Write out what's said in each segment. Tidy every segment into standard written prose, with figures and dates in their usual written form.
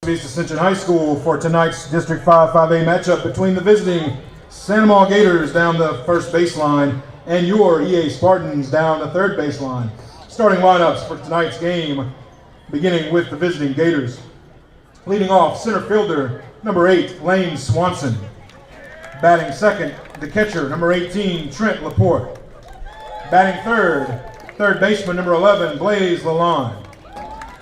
of East Ascension High School for tonight's District 5 5A matchup between the visiting Santa Maria Gators down the first baseline and your EA Spartans down the third baseline. Starting lineups for tonight's game, beginning with the visiting Gators. Leading off, center fielder, number 8, Lane Swanson. Batting second, the catcher, number 18, Trent Laporte. Batting third baseman, number 11, Blaze Lalonde.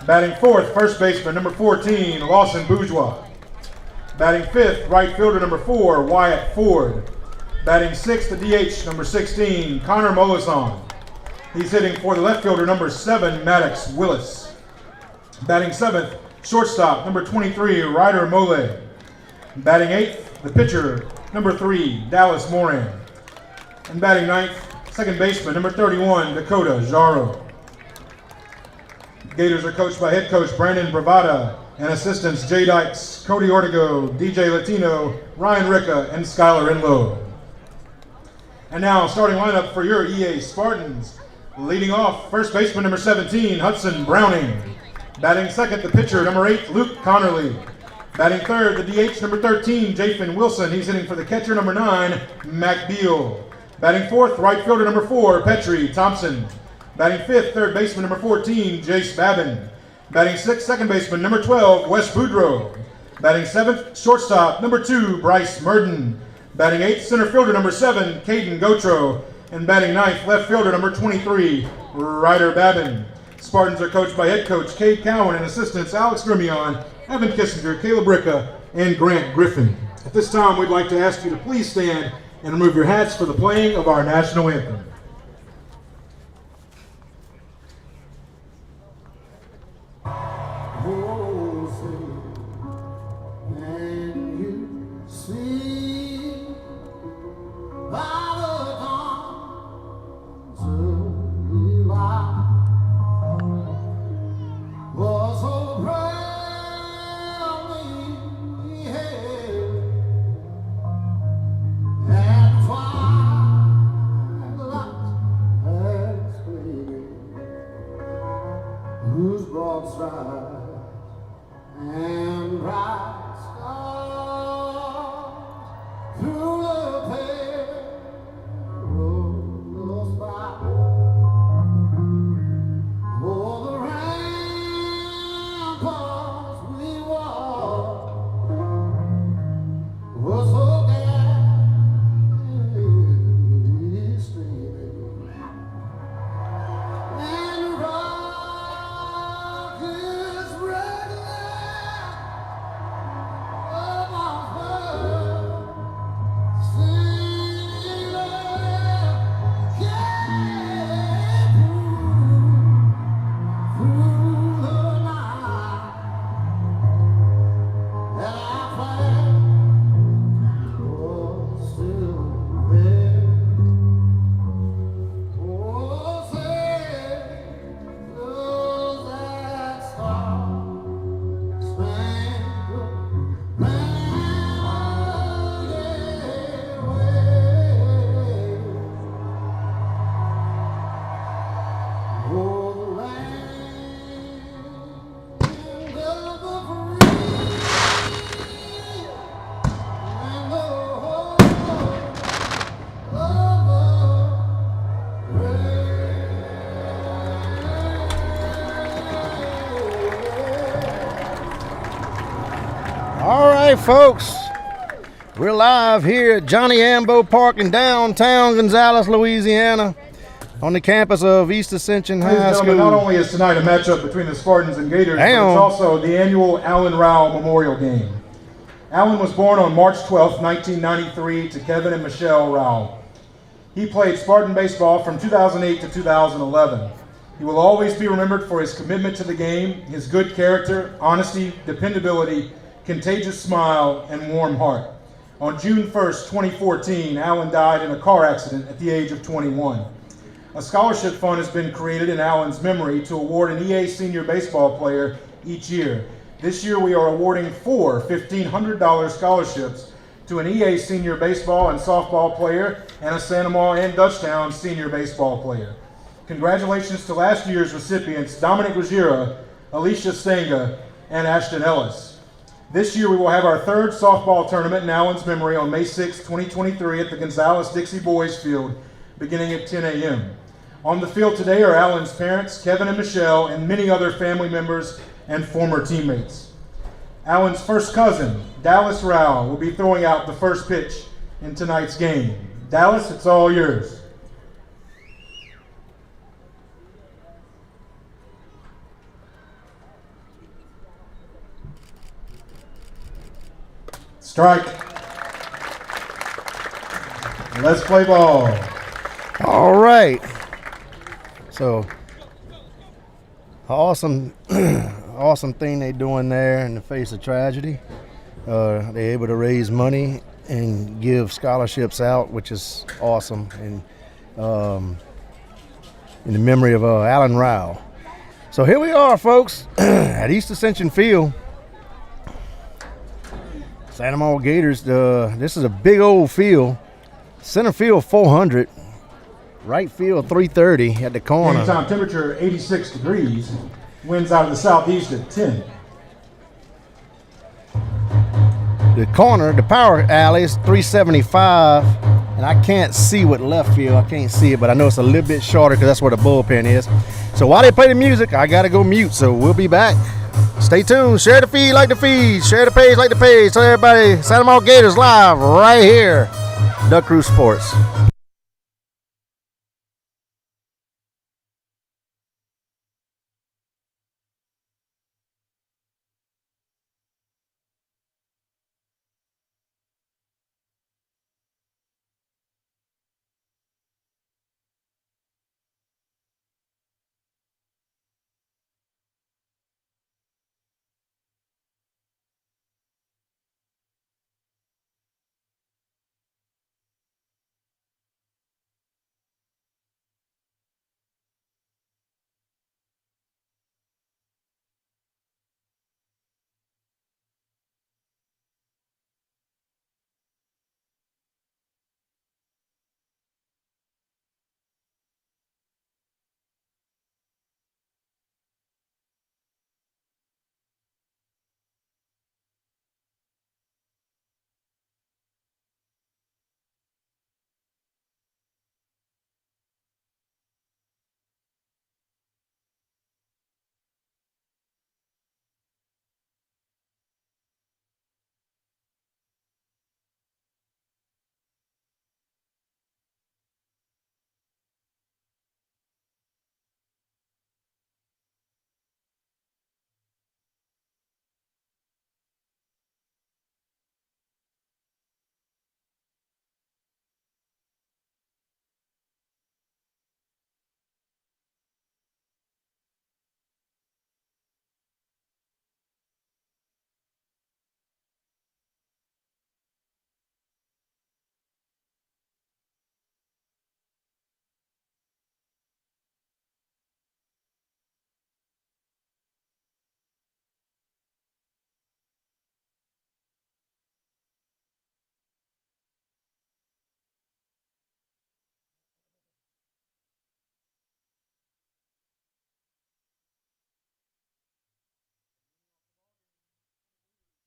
Batting fourth, first baseman, number 14, Lawson Bourgeois. Batting fifth, right fielder, number 4, Wyatt Ford. Batting sixth, the DH, number 16, Connor Mollison. He's hitting for the left fielder, number 7, Maddox Willis. Batting seventh, shortstop, number 23, Ryder Mole. Batting eighth, the pitcher, number 3, Dallas Moran. And batting ninth, second baseman, number 31, Dakota Jarro. Gators are coached by head coach Brandon Bravada and assistants Jay Dykes, Cody Ortego, DJ Latino, Ryan Ricca, and Skylar Enlow. And now, starting lineup for your EA Spartans. Leading off, first baseman number 17, Hudson Browning. Batting second, the pitcher, number 8, Luke Connerly. Batting third, the DH, number 13, Jafin Wilson. He's hitting for the catcher, number 9, Mac Beal. Batting fourth, right fielder, number 4, Petrie Thompson. Batting fifth, third baseman, number 14, Jace Babin. Batting sixth, second baseman, number 12, Wes Boudreau. Batting seventh, shortstop, number 2, Bryce Murden. Batting eighth, center fielder, number 7, Caden Gotro. And batting ninth, left fielder, number 23, Ryder Babin. Spartans are coached by head coach Cade Cowan and assistants Alex Grimion, Evan Kissinger, Caleb Ricca, and Grant Griffin. At this time, we'd like to ask you to please stand and remove your hats for the playing of our national anthem. And bright stars through the perilous fight. O'er the ramparts we walked was so gallantly streaming, and rockets All right, folks, we're live here at Johnny Ambo Park in downtown Gonzales, Louisiana, on the campus of East Ascension High School. Not only is tonight a matchup between the Spartans and Gators, but it's also the annual Allen Rowell Memorial Game. Allen was born on March 12, 1993, to Kevin and Michelle Rowell. He played Spartan baseball from 2008 to 2011. He will always be remembered for his commitment to the game, his good character, honesty, dependability, contagious smile, and warm heart. On June 1st, 2014, Allen died in a car accident at the age of 21. A scholarship fund has been created in Allen's memory to award an EA senior baseball player each year. This year we are awarding 4 $1,500 scholarships to an EA senior baseball and softball player and a Santa Maria and Dutchtown senior baseball player. Congratulations to last year's recipients, Dominic Ruggiero, Alicia Stenga, and Ashton Ellis. This year we will have our third softball tournament in Allen's memory on May 6, 2023 at the Gonzales-Dixie Boys Field beginning at 10 a.m. On the field today are Allen's parents, Kevin and Michelle, and many other family members and former teammates. Allen's first cousin, Dallas Rao, will be throwing out the first pitch in tonight's game. Dallas, it's all yours. Strike. Let's play ball. All right. So, awesome, awesome thing they're doing there in the face of tragedy. They're able to raise money and give scholarships out, which is awesome, and in the memory of Alan Rao. So here we are, folks, at East Ascension Field. Santa Maria Gators, this is a big old field. Center field 400, right field 330 at the corner. Game time temperature 86 degrees, winds out of the southeast at 10. The corner, the power alley is 375, and I can't see what left field, I can't see it, but I know it's a little bit shorter because that's where the bullpen is. So while they play the music, I gotta go mute, so we'll be back. Stay tuned. Share the feed, like the feed. Share the page, like the page. Tell everybody Santa Maria Gators live right here. Duck Crew Sports.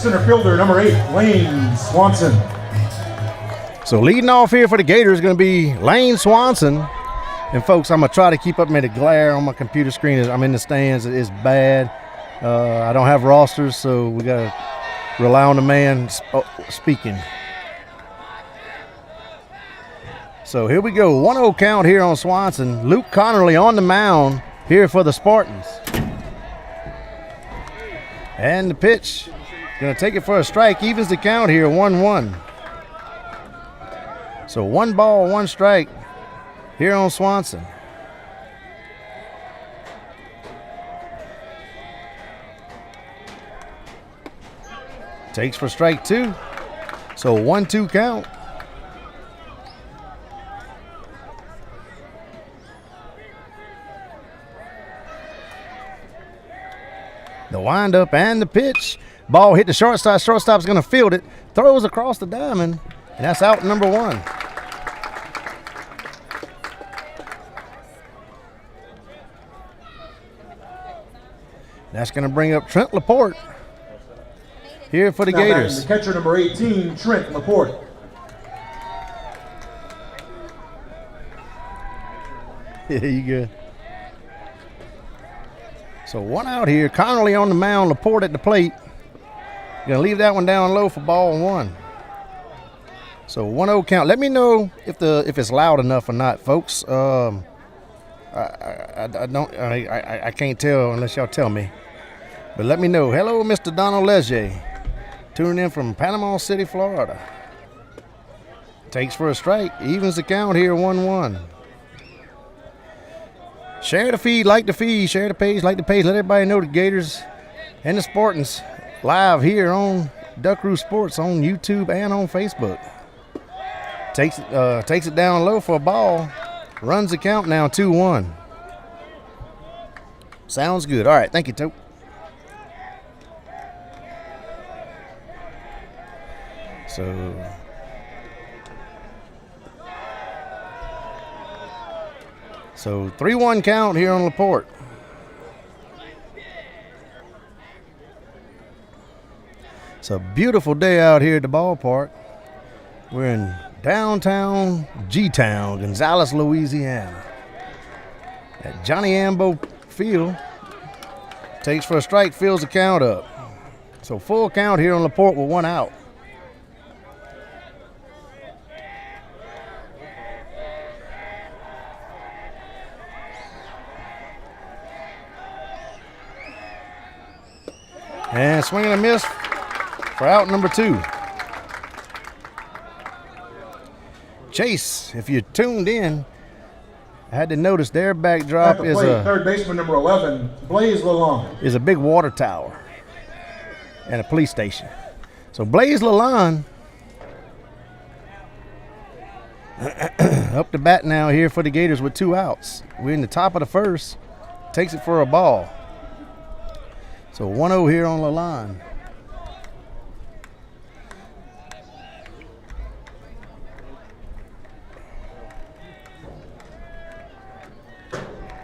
Center fielder number 8, Lane Swanson. So leading off here for the Gators is going to be Lane Swanson. And folks, I'm going to try to keep up with the glare on my computer screen as I'm in the stands. It's bad. I don't have rosters, so we got to rely on the man speaking. So here we go. 1-0 count here on Swanson. Luke Connerly on the mound here for the Spartans. And the pitch. Going to take it for a strike. Evens the count here, 1-1. So 1 ball, 1 strike here on Swanson. Takes for strike 2. So 1-2 count. The windup and the pitch. Ball hit the shortstop. Shortstop's going to field it. Throws across the diamond. And that's out number 1. That's going to bring up Trent Laporte. here for the Now batting Gators. the catcher number 18, Trent Laporte. Yeah, you good. So 1 out here. Connerly on the mound, Laporte at the plate. Gonna leave that one down low for ball 1. So 1-0 count. Let me know if it's loud enough or not, folks. I can't tell unless y'all tell me. But let me know. Hello, Mr. Donald Leger, tuning in from Panama City, Florida. Takes for a strike. Evens the count here, 1-1. Share the feed, like the feed, share the page, like the page. Let everybody know the Gators and the Spartans live here on Duck Roost Sports on YouTube and on Facebook. Takes it down low for a ball. Runs the count now, 2-1. Sounds good. All right, thank you, Tope. So 3-1 count here on Laporte. It's a beautiful day out here at the ballpark. We're in downtown G-Town, Gonzales, Louisiana. At Johnny Ambo Field. Takes for a strike, fills the count up. So full count here on Laporte with 1 out. And swing and a miss for out number 2. Chase, if you tuned in, I had to notice their backdrop At the is plate, third baseman number 11, Blaise Lalonde. a big water tower and a police station. So Blaise Lalonde up to bat now here for the Gators with 2 outs. We're in the top of the first. Takes it for a ball. So 1-0 here on Lalonde.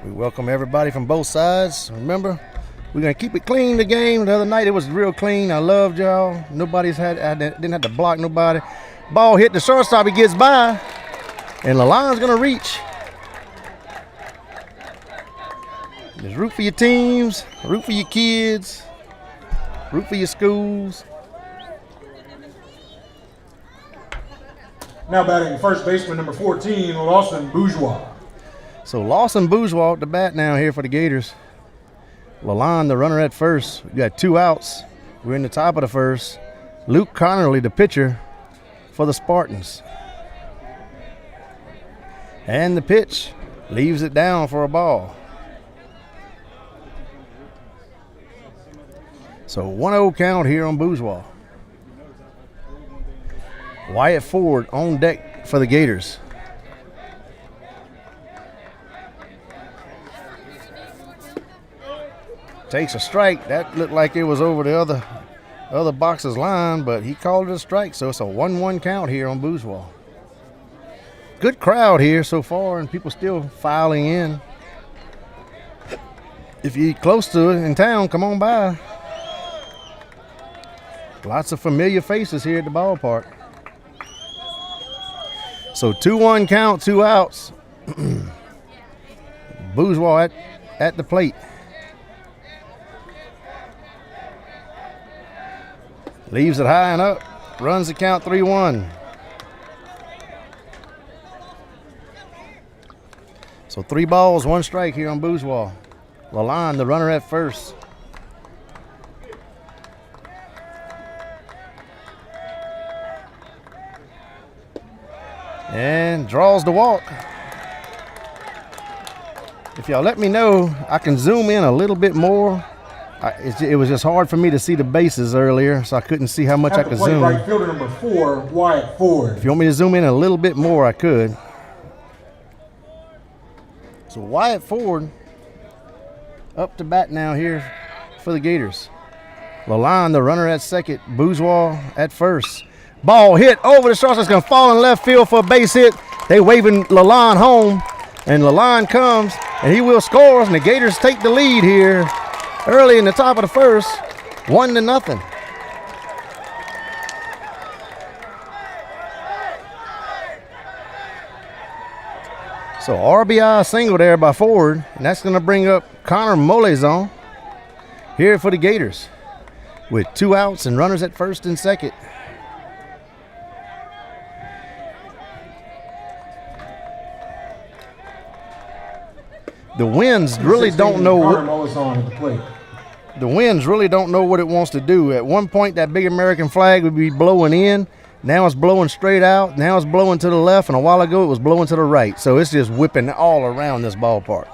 We welcome everybody from both sides. Remember, we're gonna keep it clean. The game the other night, it was real clean. I loved y'all. Didn't have to block nobody. Ball hit the shortstop. He gets by, and Lalonde's gonna reach. Just root for your teams, root for your kids, root for your schools. Now batting first baseman number 14, Lawson Bourgeois. So Lawson Bourgeois at the bat now here for the Gators. Lalonde, the runner at first. We got 2 outs. We're in the top of the first. Luke Connerly, the pitcher for the Spartans. And the pitch leaves it down for a ball. So 1-0 count here on Bourgeois. Wyatt Ford on deck for the Gators. Takes a strike. That looked like it was over the other box's line, but he called it a strike, so it's a 1-1 count here on Bourgeois. Good crowd here so far, and people still filing in. If you're close to it in town, come on by. Lots of familiar faces here at the ballpark. So 2-1 count, 2 outs. Bourgeois at the plate. Leaves it high and up. Runs the count 3-1. So 3 balls, 1 strike here on Bourgeois. Lalonde, the runner at first. And draws the walk. If y'all let me know, I can zoom in a little bit more. It was just hard for me to see the bases earlier, so I couldn't see how much I could zoom. Right fielder number 4, Wyatt Ford. If you want me to zoom in a little bit more, I could. So Wyatt Ford up to bat now here for the Gators. Lalonde, the runner at second. Bourgeois at first. Ball hit over the shortstop. It's going to fall in left field for a base hit. They waving Lalonde home, and Lalonde comes, and he will score, and the Gators take the lead here early in the top of the first, 1-0. So RBI single there by Ford, and that's going to bring up Connor Molezon here for the Gators with 2 outs and runners at first and second. The Winds really don't know the Winds really don't know what it wants to do. At one point, that big American flag would be blowing in. Now it's blowing straight out. Now it's blowing to the left, and a while ago it was blowing to the right. So it's just whipping all around this ballpark.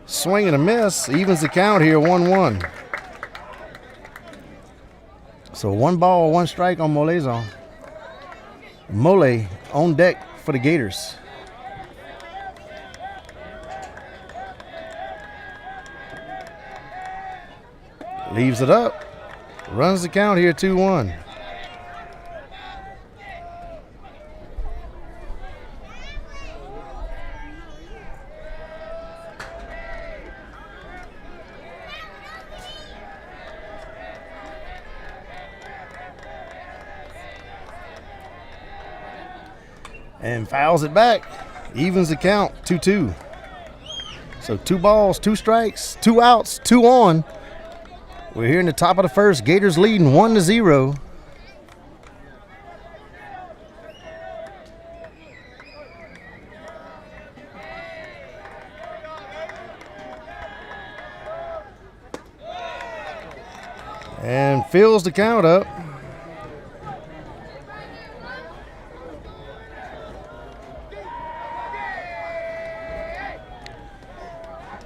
Swing and a miss, evens the count here, 1-1. So 1 ball, 1 strike on Molezon. Mole on deck for the Gators. Leaves it up. Runs the count here, 2-1. And fouls it back. Evens the count, 2-2. So 2 balls, 2 strikes, 2 outs, 2 on. We're here in the top of the first. Gators leading 1-0. And fills the count up.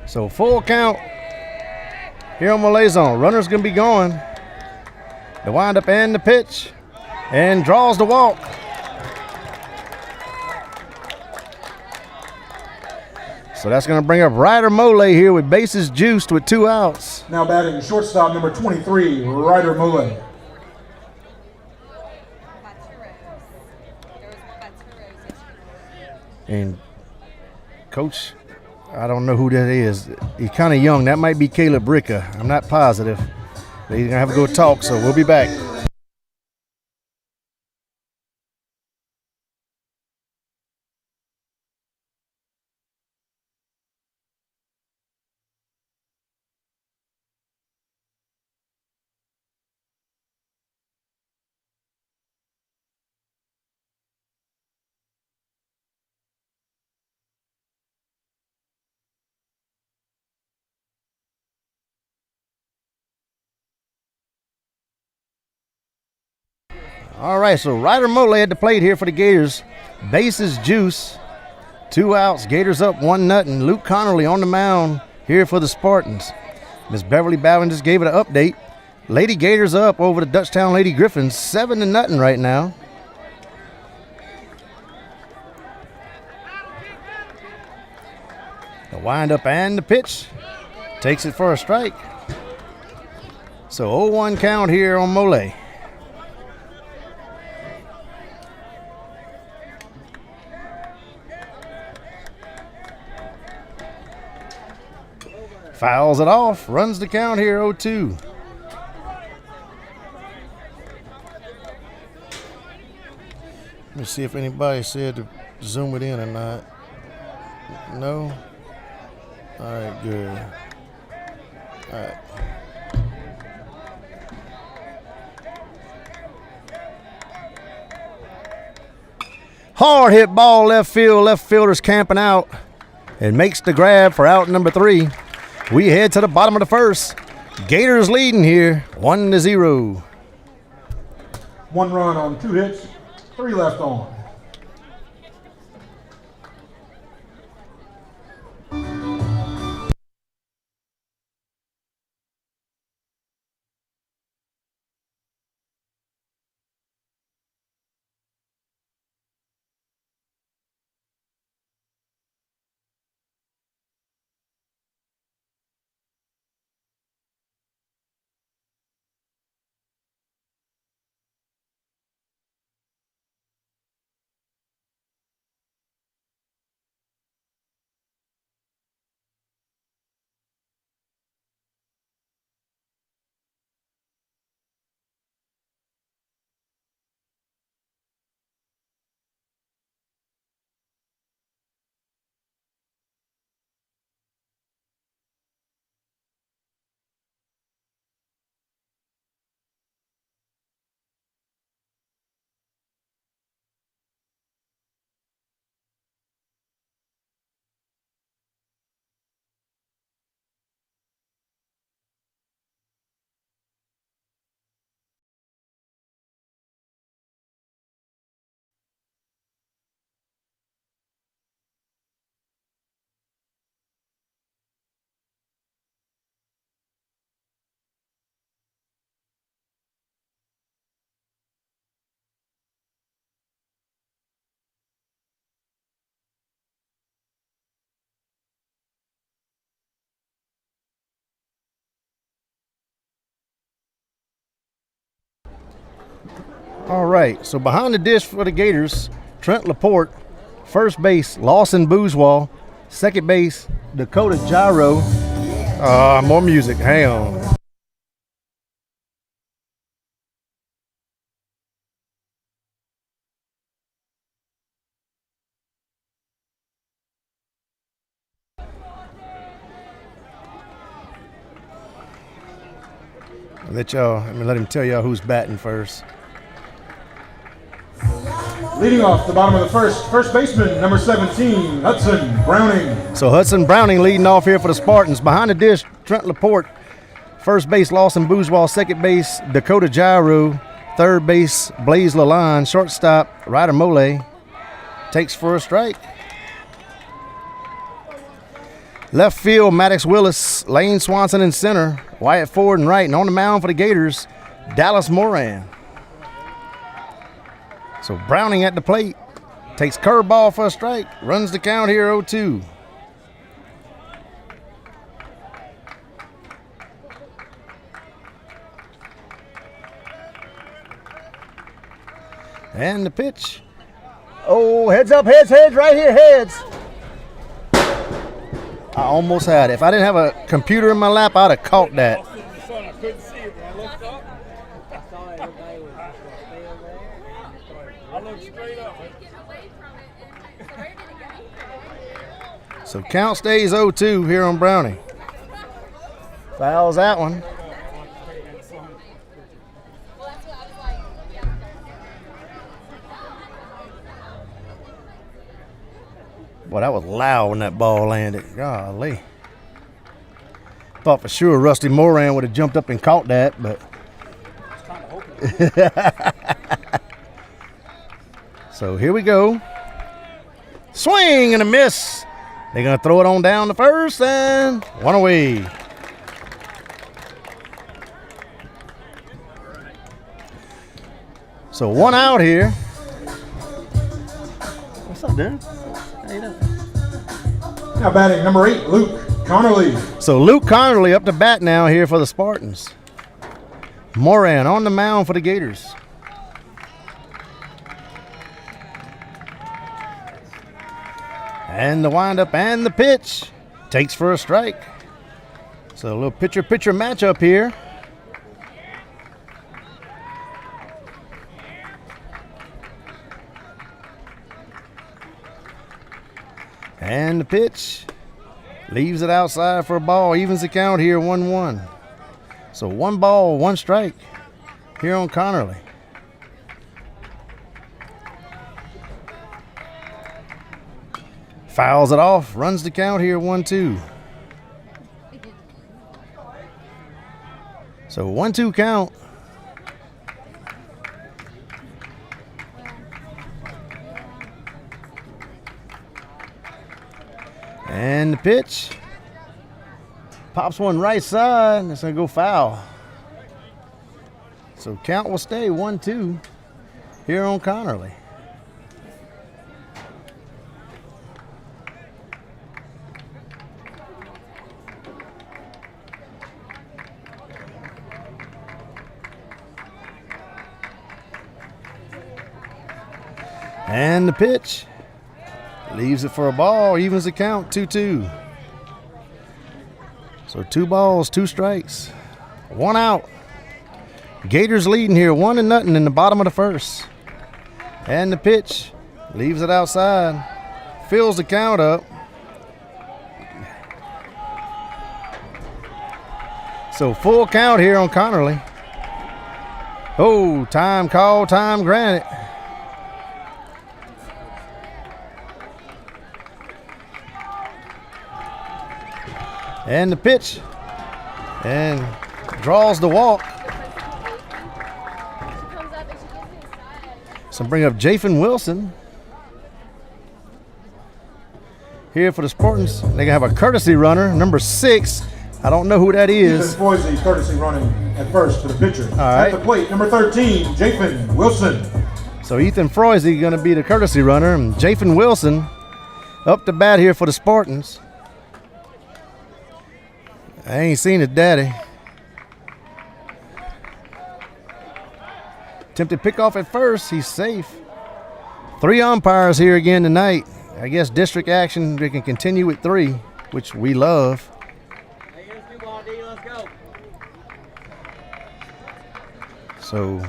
So full count here on Molezon. Runner's going to be going. The windup and the pitch. And draws the walk. So that's going to bring up Ryder Mole here with bases juiced with 2 outs. Now batting shortstop number 23, Ryder Mole. And Coach, I don't know who that is. He's kind of young. That might be Caleb Ricka. I'm not positive. But he's going to have to go talk, so we'll be back. All right, so Ryder Mole at the plate here for the Gators. Bases juice. 2 outs. Gators up 1-0. Luke Connerly on the mound here for the Spartans. Miss Beverly Bowden just gave it an update. Lady Gators up over the Dutchtown Lady Griffins 7-0 right now. The windup and the pitch. Takes it for a strike. So 0-1 count here on Mole. Fouls it off, runs the count here, 0-2. Let me see if anybody said to zoom it in or not. No? All right, good. All right. Hard hit ball left field. Left fielder's camping out and makes the grab for out number 3. We head to the bottom of the first. Gators leading here, 1-0. 1 run on 2 hits, 3 left on. All right, so behind the dish for the Gators, Trent Laporte. First base, Lawson Bourgeois. Second base, Dakota Gyro. More music, hang on. Let him tell y'all who's batting first. Leading off the bottom of the first baseman, number 17, Hudson Browning. So Hudson Browning leading off here for the Spartans. Behind the dish, Trent Laporte. First base, Lawson Bourgeois. Second base, Dakota Gyro. Third base, Blaze Lalonde. Shortstop, Ryder Mole. Takes for a strike. Left field, Maddox Willis. Lane Swanson in center. Wyatt Ford in right. And on the mound for the Gators, Dallas Moran. So Browning at the plate. Takes curveball for a strike. Runs the count here 0-2. And the pitch. Oh, heads up, heads, right here, heads. I almost had it. If I didn't have a computer in my lap, I'd have caught that. I couldn't see it, but I looked up. I looked straight up. So count stays 0-2 here on Browning. Fouls that one. Boy, that was loud when that ball landed. Golly. Thought for sure Rusty Moran would have jumped up and caught that, but. So here we go. Swing and a miss. They're going to throw it on down to first, and one away. So one out here. What's up, Darren? How you doing? Now batting number 8, Luke Connerly. So Luke Connerly up to bat now here for the Spartans. Moran on the mound for the Gators. And the windup and the pitch. Takes for a strike. So a little pitcher-pitcher matchup here. And the pitch. Leaves it outside for a ball. Evens the count here 1-1. So 1 ball, 1 strike here on Connerly. Fouls it off. Runs the count here 1-2. So 1-2 count. And the pitch. Pops one right side. It's going to go foul. So count will stay 1-2 here on Connerly. And the pitch. Leaves it for a ball. Evens the count 2-2. So 2 balls, 2 strikes. 1 out. Gators leading here 1-0 in the bottom of the first. And the pitch. Leaves it outside. Fills the count up. So full count here on Connerly. Oh, time called, time granted. And the pitch. And draws the walk. So bring up Jafin Wilson. Here for the Spartans. They're going to have a courtesy runner, number 6. I don't know who that is. Ethan Foisey courtesy running at first for the pitcher. All right. At the plate, number 13, Jafin Wilson. So Ethan Froisey going to be the courtesy runner. And Jafin Wilson up to bat here for the Spartans. I ain't seen his daddy. Attempted pickoff at first. He's safe. 3 umpires here again tonight. I guess district action, they can continue with 3, which we love. Hey, here's 2 ball, D. Let's go. So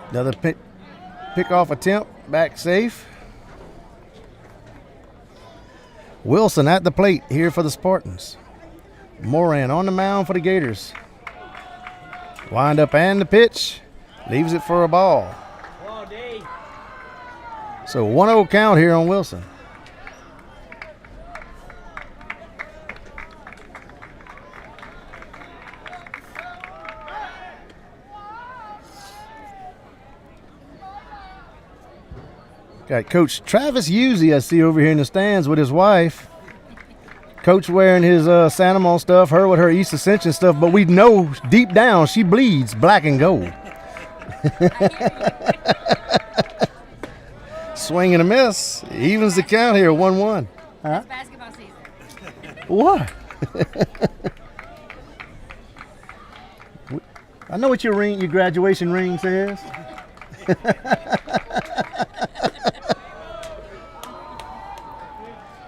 another pickoff attempt, back safe. Wilson at the plate here for the Spartans. Moran on the mound for the Gators. Wind up and the pitch. Leaves it for a ball. Ball, D. So 1-0 count here on Wilson. Got Coach Travis Usey, I see over here in the stands with his wife. Coach wearing his Santa Mon stuff, her with her East Ascension stuff, but we know deep down she bleeds black and gold. Swing and a miss. Evens the count here, 1-1. Huh? It's basketball season. What? I know what your graduation ring says.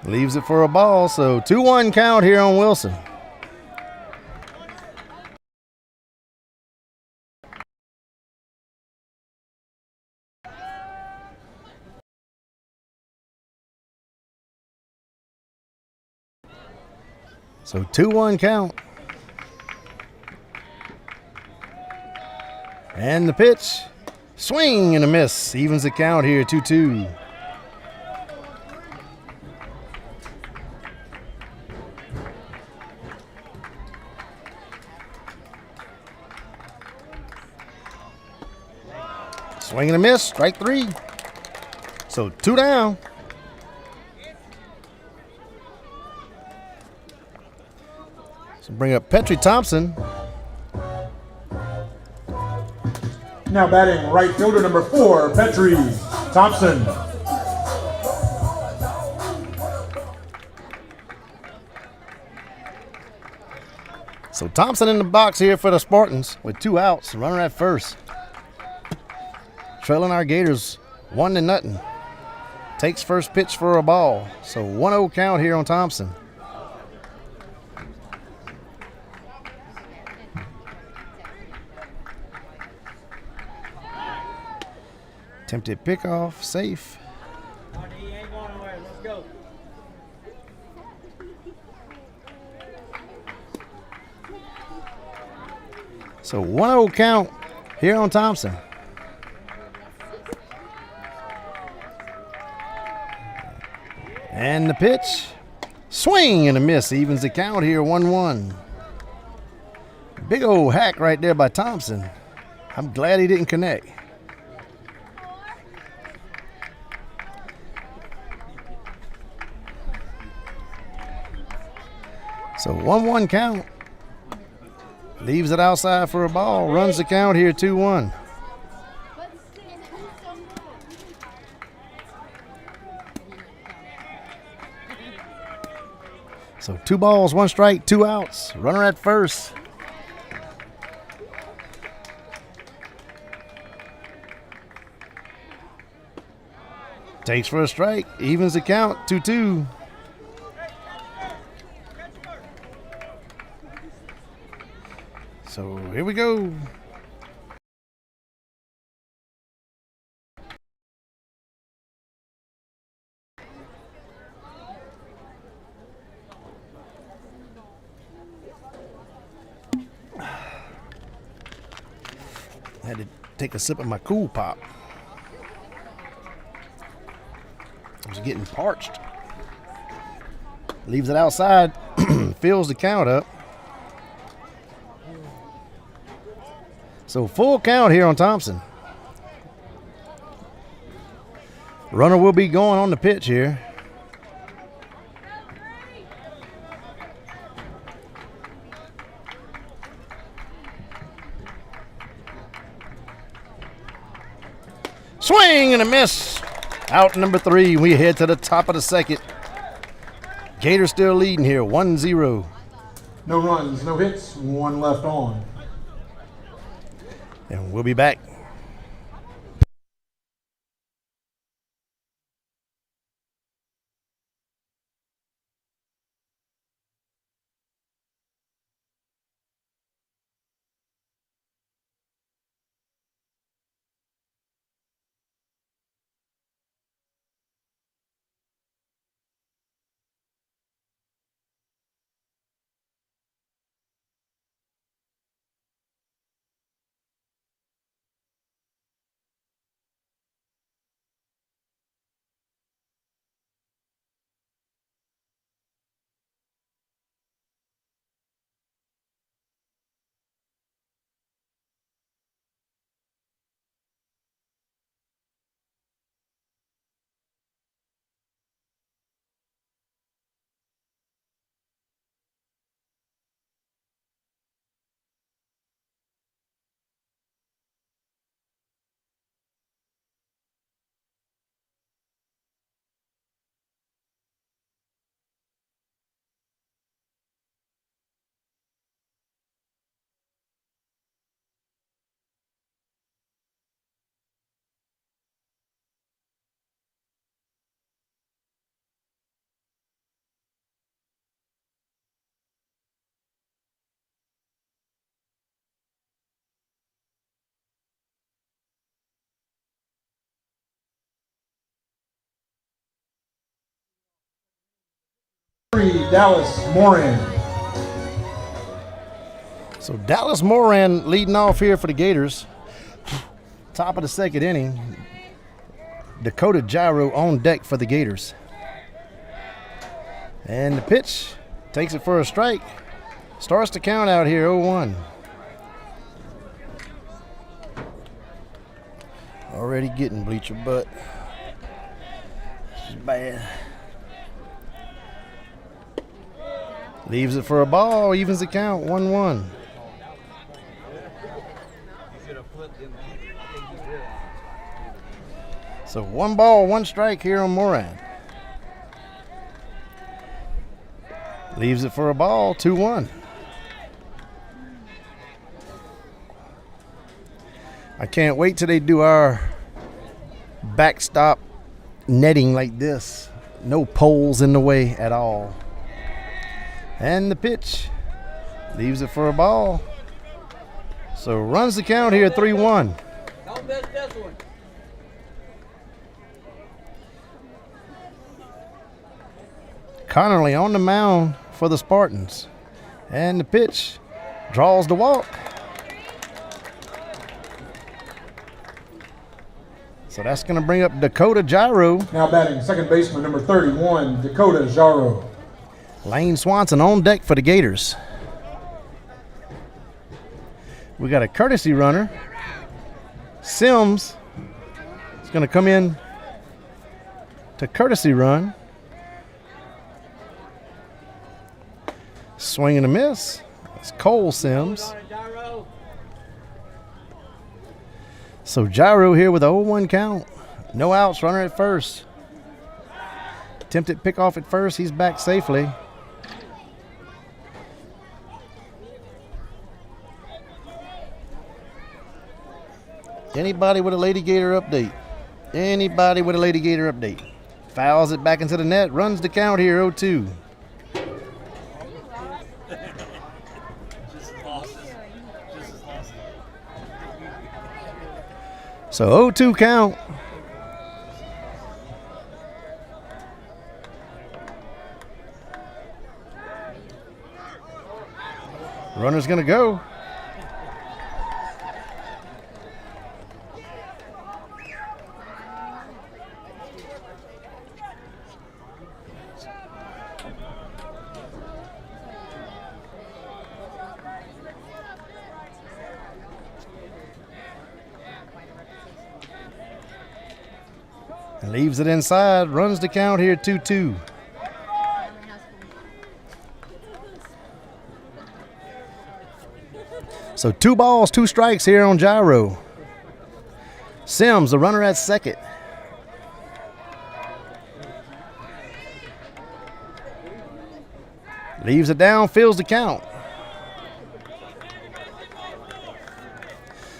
Leaves it for a ball, so 2-1 count here on Wilson. So 2-1 count. And the pitch. Swing and a miss. Evens the count here, 2-2. Swing and a miss, strike 3. So 2 down. So bring up Petrie Thompson. Now batting right fielder number 4, Petrie Thompson. So Thompson in the box here for the Spartans with 2 outs, runner at first. Trailing our Gators 1-0. Takes first pitch for a ball. So 1-0 count here on Thompson. Attempted pickoff, safe. Ball, D. Ain't going nowhere. Let's go. So 1-0 count here on Thompson. And the pitch. Swing and a miss. Evens the count here, 1-1. Big old hack right there by Thompson. I'm glad he didn't connect. So 1-1 count. Leaves it outside for a ball. Runs the count here, 2-1. So 2 balls, 1 strike, 2 outs. Runner at first. Takes for a strike. Evens the count, 2-2. So here we go. I had to take a sip of my Cool Pop. I was getting parched. Leaves it outside, fills the count up. So full count here on Thompson. Runner will be going on the pitch here. Swing and a miss. Out number 3. We head to the top of the second. Gators still leading here, 1-0. No runs, no hits, 1 left on. And we'll be back. Dallas Moran. So Dallas Moran leading off here for the Gators. Top of the second inning. Dakota Gyro on deck for the Gators. And the pitch takes it for a strike. Starts to count out here 0-1. Already getting bleacher butt. This is bad. Leaves it for a ball, evens the count 1-1. So 1 ball, 1 strike here on Moran. Leaves it for a ball, 2-1. I can't wait till they do our backstop netting like this. No poles in the way at all. And the pitch. Leaves it for a ball. So runs the count here 3-1. Don't miss this one. Connerly on the mound for the Spartans. And the pitch draws the walk. So that's going to bring up Dakota Gyro. Now batting second baseman number 31, Dakota Gyro. Lane Swanson on deck for the Gators. We got a courtesy runner. Sims is going to come in to courtesy run. Swing and a miss. It's Cole Sims. Gyro. So Gyro here with a 0-1 count. No outs, runner at first. Attempted pick off at first. He's back safely. Anybody with a Lady Gator update? Anybody with a Lady Gator update? Fouls it back into the net. Runs the count here 0-2. So 0-2 count. Runner's gonna go. And leaves it inside, runs the count here 2-2. So 2 balls, 2 strikes here on Gyro. Sims, the runner at second. Leaves it down, fills the count.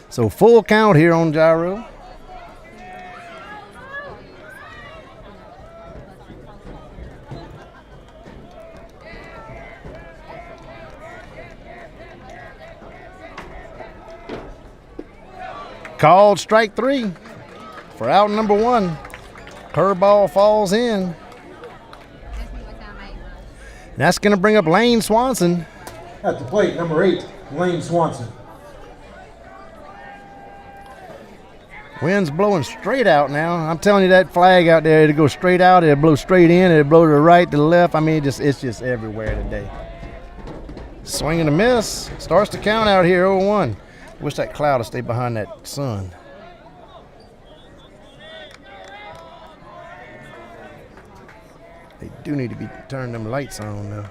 So full count here on Gyro. Called strike 3 for out number 1. Curveball falls in. And that's going to bring up Lane Swanson. At the plate, number 8, Lane Swanson. Wind's blowing straight out now. I'm telling you, that flag out there, it'll go straight out, it'll blow straight in, it'll blow to the right, to the left. I mean, it's just everywhere today. Swing and a miss. Starts to count out here 0-1. Wish that cloud would stay behind that sun. They do need to be turning them lights on now.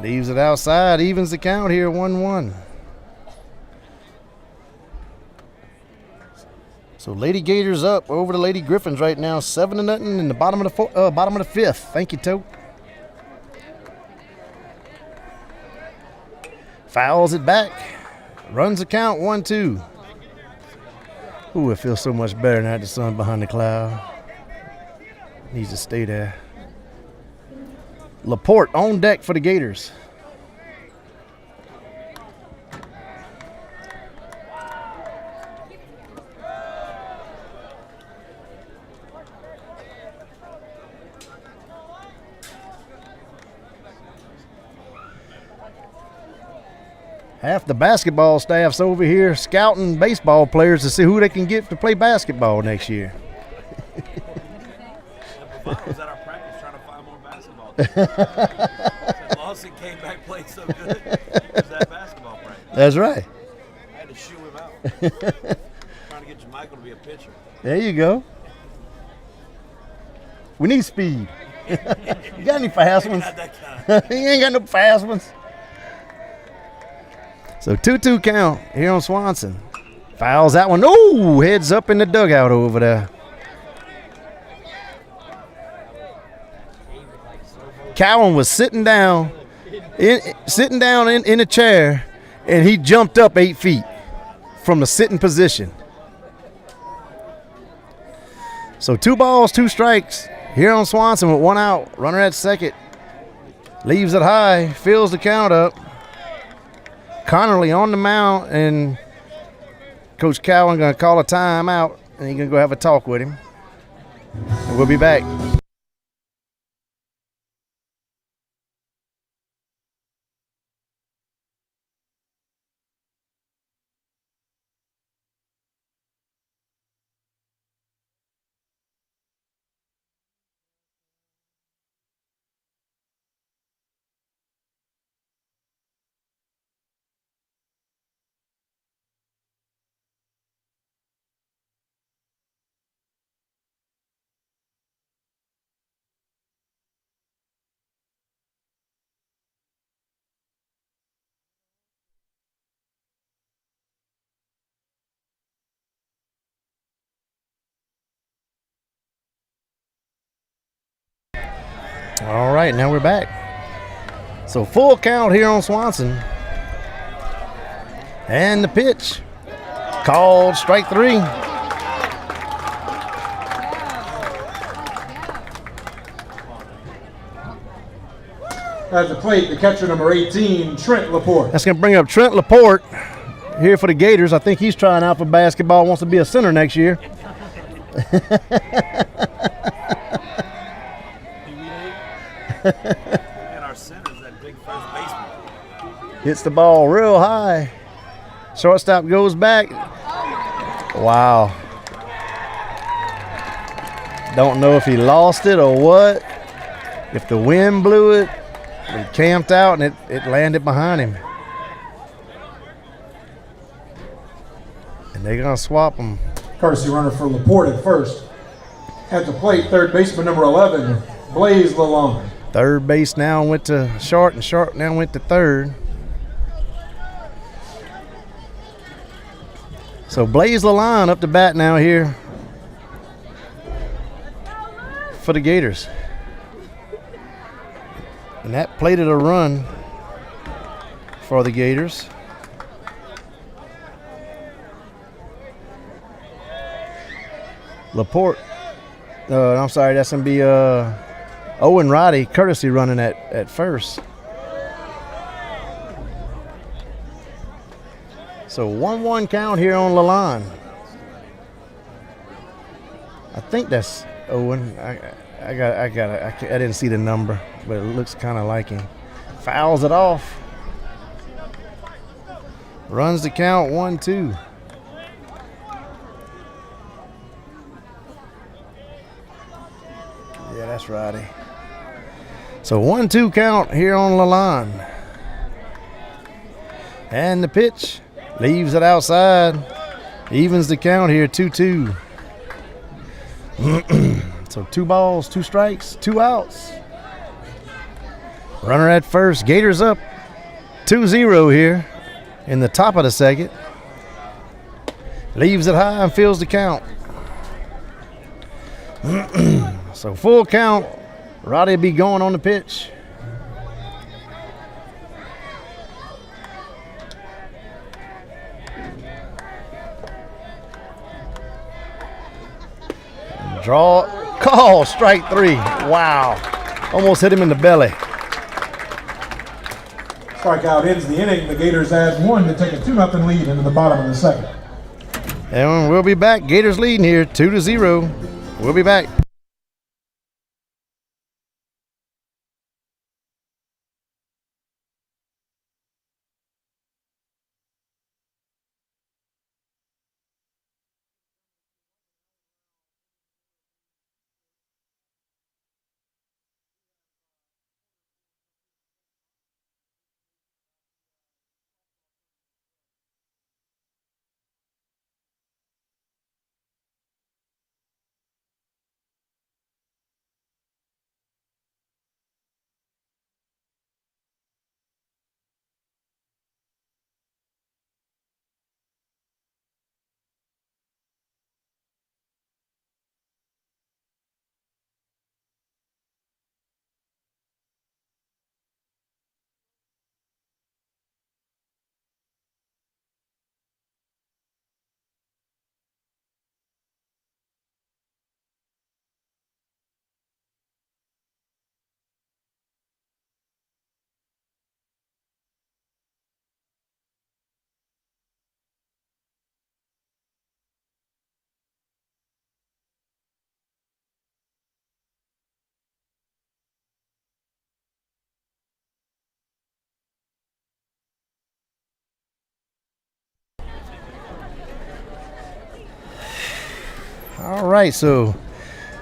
Leaves it outside, evens the count here 1-1. So Lady Gators up over the Lady Griffins right now, 7-0 in the bottom of the fifth. Thank you, Tote. Fouls it back, runs the count 1-2. Ooh, it feels so much better now, the sun behind the cloud. Needs to stay there. Laporte on deck for the Gators. Half the basketball staff's over here scouting baseball players to see who they can get to play basketball next year. Bravado was at our practice trying to find more basketball. Said Lawson came back playing so good. He was at basketball practice. That's right. I had to shoo him out. Trying to get Jermichael to be a pitcher. There you go. We need speed. You got any fast ones? Not that kind. He ain't got no fast ones. So 2-2 count here on Swanson. Fouls that one. Oh, heads up in the dugout over there. Cowan was sitting down in a chair, and he jumped up 8 feet from the sitting position. So 2 balls, 2 strikes here on Swanson with 1 out. Runner at second. Leaves it high, fills the count up. Connerly on the mound, and Coach Cowan going to call a timeout, and he's going to go have a talk with him. And we'll be back. All right, now we're back. So full count here on Swanson. And the pitch. Called strike 3. At the plate, the catcher number 18, Trent Laporte. That's going to bring up Trent Laporte here for the Gators. I think he's trying out for basketball, wants to be a center next year. And our center's that big first baseman. Hits the ball real high. Shortstop goes back. Wow. Don't know if he lost it or what. If the wind blew it, it camped out and it landed behind him. And they're going to swap him. Courtesy runner for Laporte at first. At the plate, third baseman number 11, Blaze Lalonde. Third base now went to short, and short now went to third. So Blaze Lalonde up to bat now here for the Gators. And that plated a run for the Gators. Laporte, I'm sorry, that's going to be Owen Roddy, courtesy running at first. So 1-1 count here on Lalonde. I think that's Owen. I didn't see the number, but it looks kind of like him. Fouls it off. Runs the count 1-2. Yeah, that's Roddy. So 1-2 count here on Lalonde. And the pitch leaves it outside. Evens the count here, 2-2. So 2 balls, 2 strikes, 2 outs. Runner at first. Gators up 2-0 here in the top of the second. Leaves it high and fills the count. So full count. Roddy will be going on the pitch. Draw, call, strike 3. Wow. Almost hit him in the belly. Strikeout ends the inning. The Gators add 1 to take a 2-0 lead into the bottom of the second. And we'll be back. Gators leading here 2-0. We'll be back. All right, so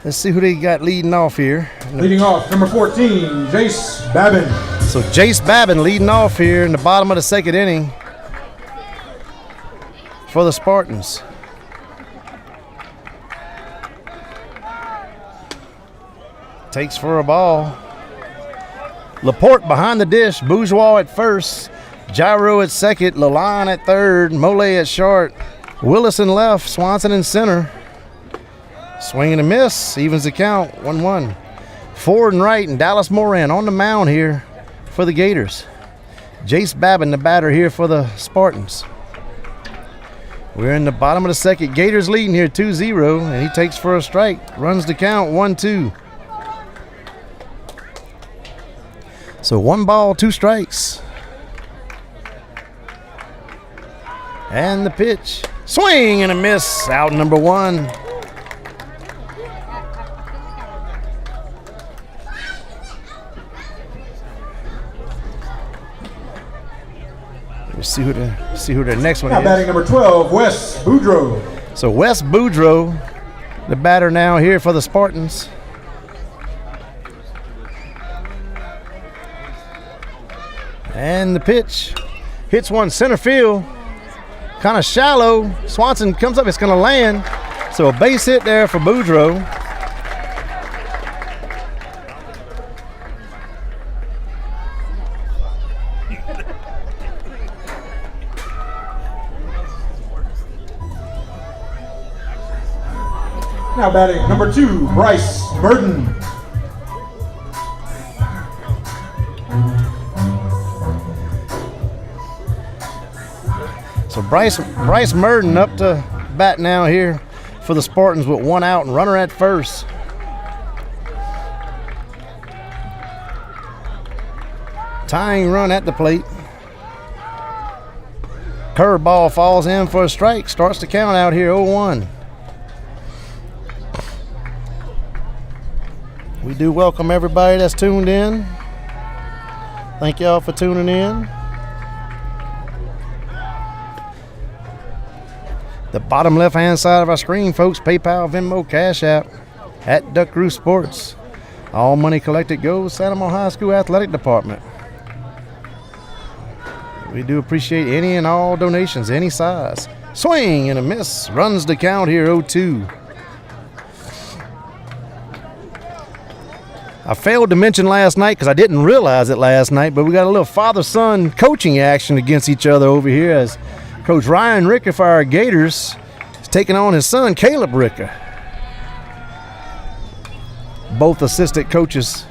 let's see who they got leading off here. Leading off, number 14, Jace Babin. So Jace Babin leading off here in the bottom of the second inning for the Spartans. Takes for a ball. Laporte behind the dish. Bourgeois at first. Gyro at second. Lalonde at third. Mole at short. Willis in left. Swanson in center. Swing and a miss. Evens the count. 1-1. Ford and right and Dallas Moran on the mound here for the Gators. Jace Babin, the batter here for the Spartans. We're in the bottom of the second. Gators leading here 2-0, and he takes for a strike. Runs the count 1-2. So 1 ball, 2 strikes. And the pitch. Swing and a miss. Out number 1. Let's see who the next one Now is. batting number 12, Wes Boudreaux. So Wes Boudreaux, the batter now here for the Spartans. And the pitch. Hits one center field. Kind of shallow. Swanson comes up. It's going to land. So a base hit there for Boudreaux. Now batting number 2, Bryce Burden. So Bryce Murden up to bat now here for the Spartans with 1 out and runner at first. Tying run at the plate. Curveball falls in for a strike. Starts the count out here 0-1. We do welcome everybody that's tuned in. Thank y'all for tuning in. The bottom left-hand side of our screen, folks, PayPal, Venmo, Cash App, at Duck Roost Sports. All money collected goes Santa Monica High School Athletic Department. We do appreciate any and all donations, any size. Swing and a miss. Runs the count here 0-2. I failed to mention last night because I didn't realize it last night, but we got a little father-son coaching action against each other over here as Coach Ryan Ricker for our Gators is taking on his son, Caleb Ricker. Both assistant coaches.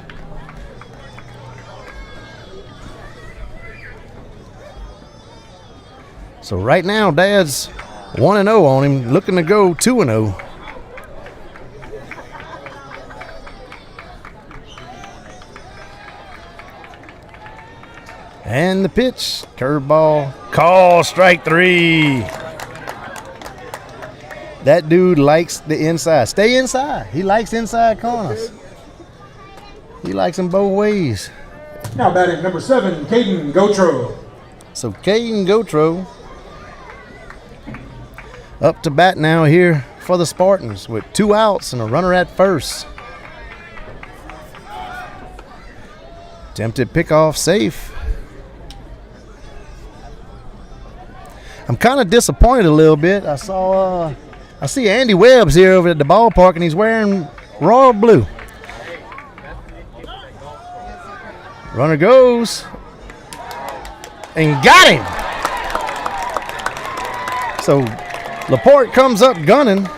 So right now, Dad's 1-0 on him, looking to go 2-0. And the pitch, curveball, call, strike 3. That dude likes the inside. Stay inside. He likes inside corners. He likes them both ways. Now batting number 7, Caden Gotro. So Caden Gotro up to bat now here for the Spartans with 2 outs and a runner at first. Attempted pickoff safe. I'm kind of disappointed a little bit. I see Andy Webb's here over at the ballpark, and he's wearing royal blue. Runner goes and got him. So Laporte comes up gunning,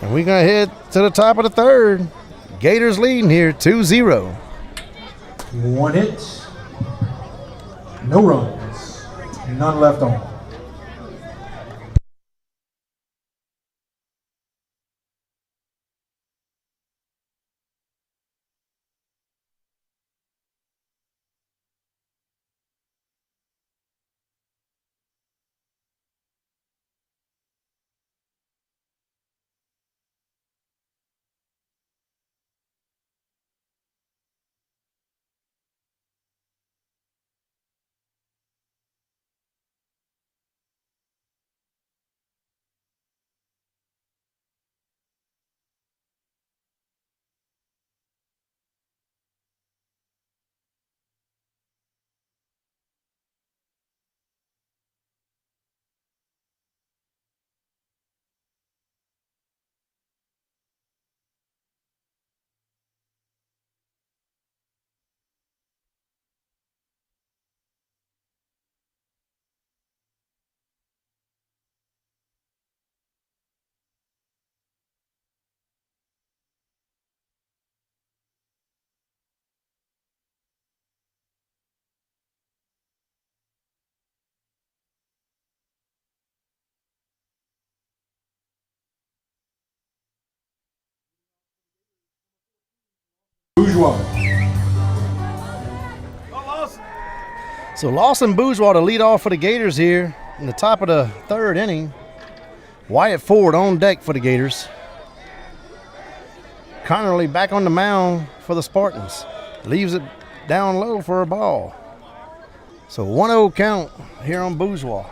and we're gonna head to the top of the third. Gators leading here 2-0. 1 hit, no runs, none left on. Bourgeois. So Lawson Bourgeois to lead off for the Gators here in the top of the third inning. Wyatt Ford on deck for the Gators. Connerly back on the mound for the Spartans. Leaves it down low for a ball. So 1-0 count here on Bourgeois.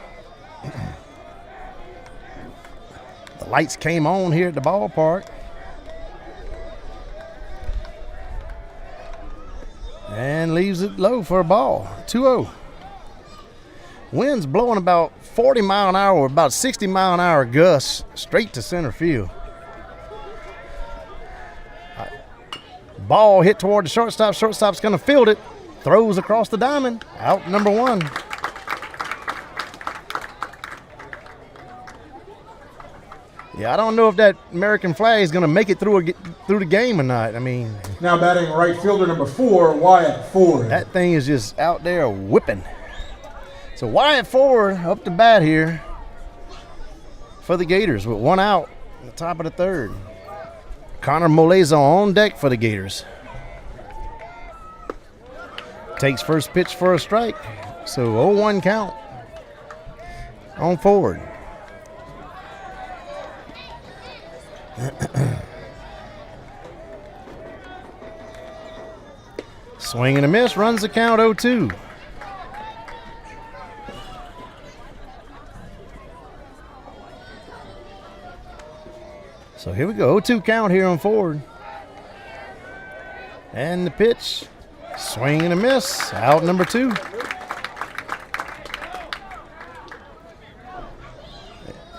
The lights came on here at the ballpark. And leaves it low for a ball. 2-0. Wind's blowing about 40 mile an hour, about 60 mile an hour gusts straight to center field. Ball hit toward the shortstop. Shortstop's going to field it. Throws across the diamond. Out number 1. Yeah, I don't know if that American flag is going to make it through the game or not. I mean, now batting right fielder number 4, Wyatt Ford. That thing is just out there whipping. So Wyatt Ford up to bat here for the Gators with 1 out at the top of the third. Connor Moleza on deck for the Gators. Takes first pitch for a strike. So 0-1 count on Ford. Swing and a miss, runs the count 0-2. So here we go, 0-2 count here on Ford. And the pitch, swing and a miss, out number 2.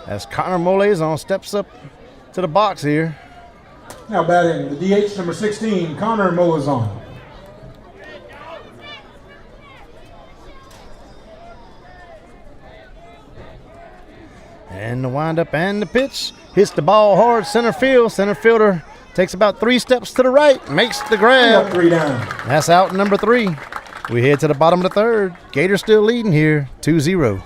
As Connor Moleza steps up to the box here. Now batting the DH number 16, Connor Molazon. And the windup and the pitch hits the ball hard center field. Center fielder takes about 3 steps to the right, makes the grab. 3 down. That's out number 3. We head to the bottom of the third. Gators still leading here, 2-0.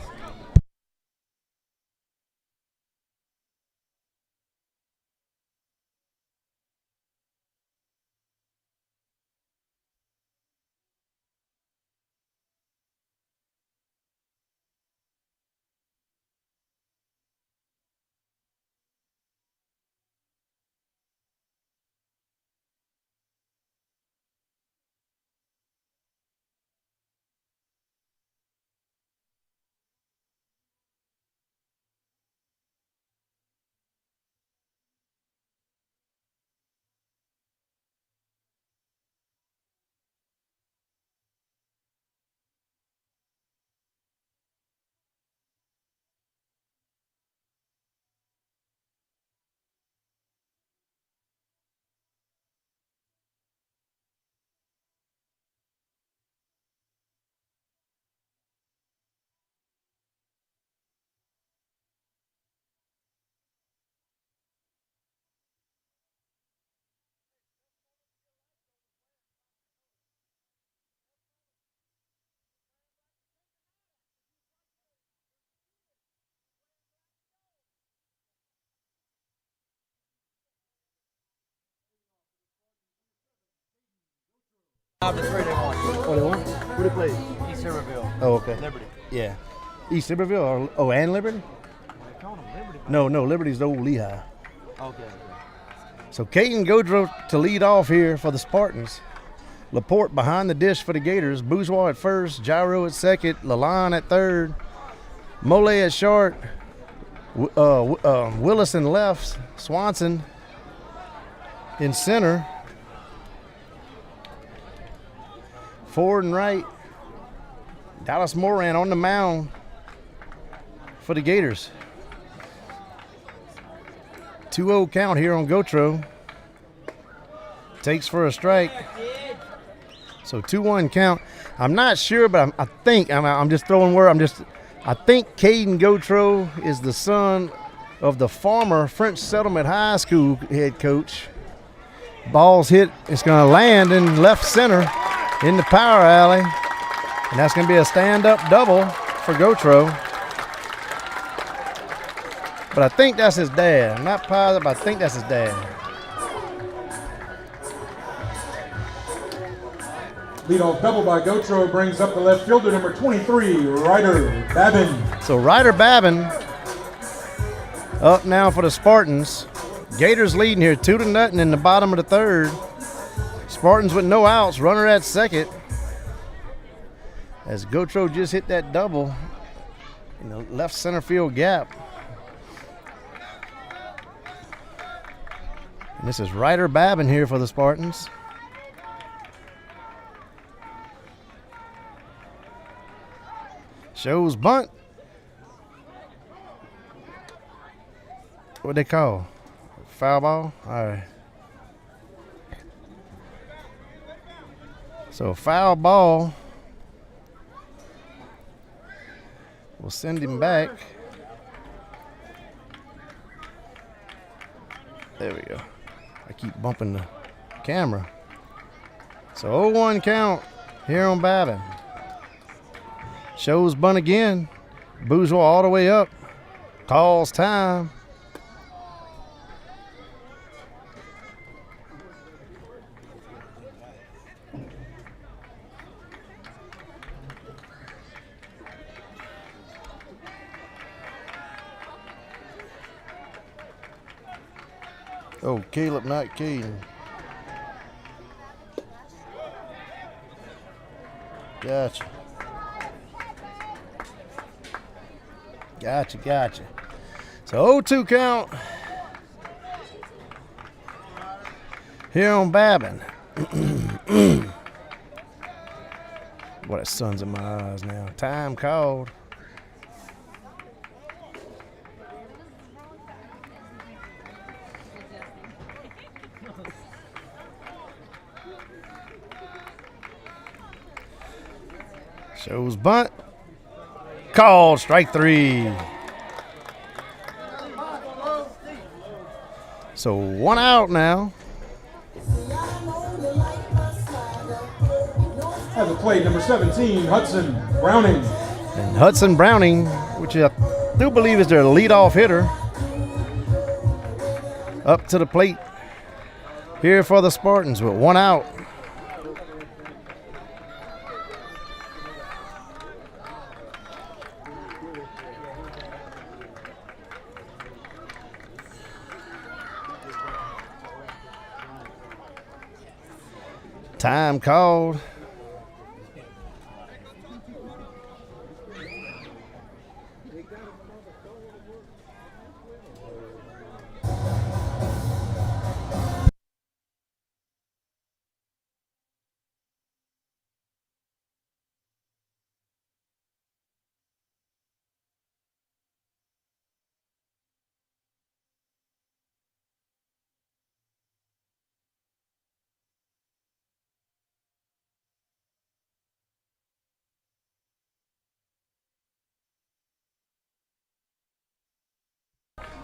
Oh, they won? Who they play? East Riverville. Oh, okay. Liberty. Yeah. East Iberville and Liberty? They call them Liberty. No, Liberty's the old Lehigh. Okay. So Caden Godreau to lead off here for the Spartans. Laporte behind the dish for the Gators. Bourgeois at first, Gyro at second, Lalonde at third, Mole at short, Willis in left, Swanson in center, Ford and right, Dallas Moran on the mound for the Gators. 2-0 count here on Godreau. Takes for a strike. So 2-1 count. I'm not sure, but I think I'm just throwing word. I think Caden Godreau is the son of the former French Settlement High School head coach. Ball's hit. It's going to land in left center in the power alley, and that's going to be a stand-up double for Godreau. But I think that's his dad. I'm not positive, but I think that's his dad. Leadoff double by Gotro brings up the left fielder, number 23, Ryder Babin. So Ryder Babin up now for the Spartans. Gators leading here 2-0 in the bottom of the third. Spartans with no outs, runner at second. As Gotro just hit that double in the left center field gap. And this is Ryder Babin here for the Spartans. Shows bunt. What they call? Foul ball? All right. So foul ball. We'll send him back. There we go. I keep bumping the camera. So 0-1 count here on Babin. Shows bunt again. Bourgeois all the way up. Calls time. Oh, Caleb, not Caden. Gotcha. Gotcha. So 0-2 count here on Babin. Boy, that sun's in my eyes now. Time called. Shows bunt. Called, strike three. So 1 out now. At the plate, number 17, Hudson Browning. And Hudson Browning, which I do believe is their leadoff hitter, up to the plate here for the Spartans with 1 out. Time called.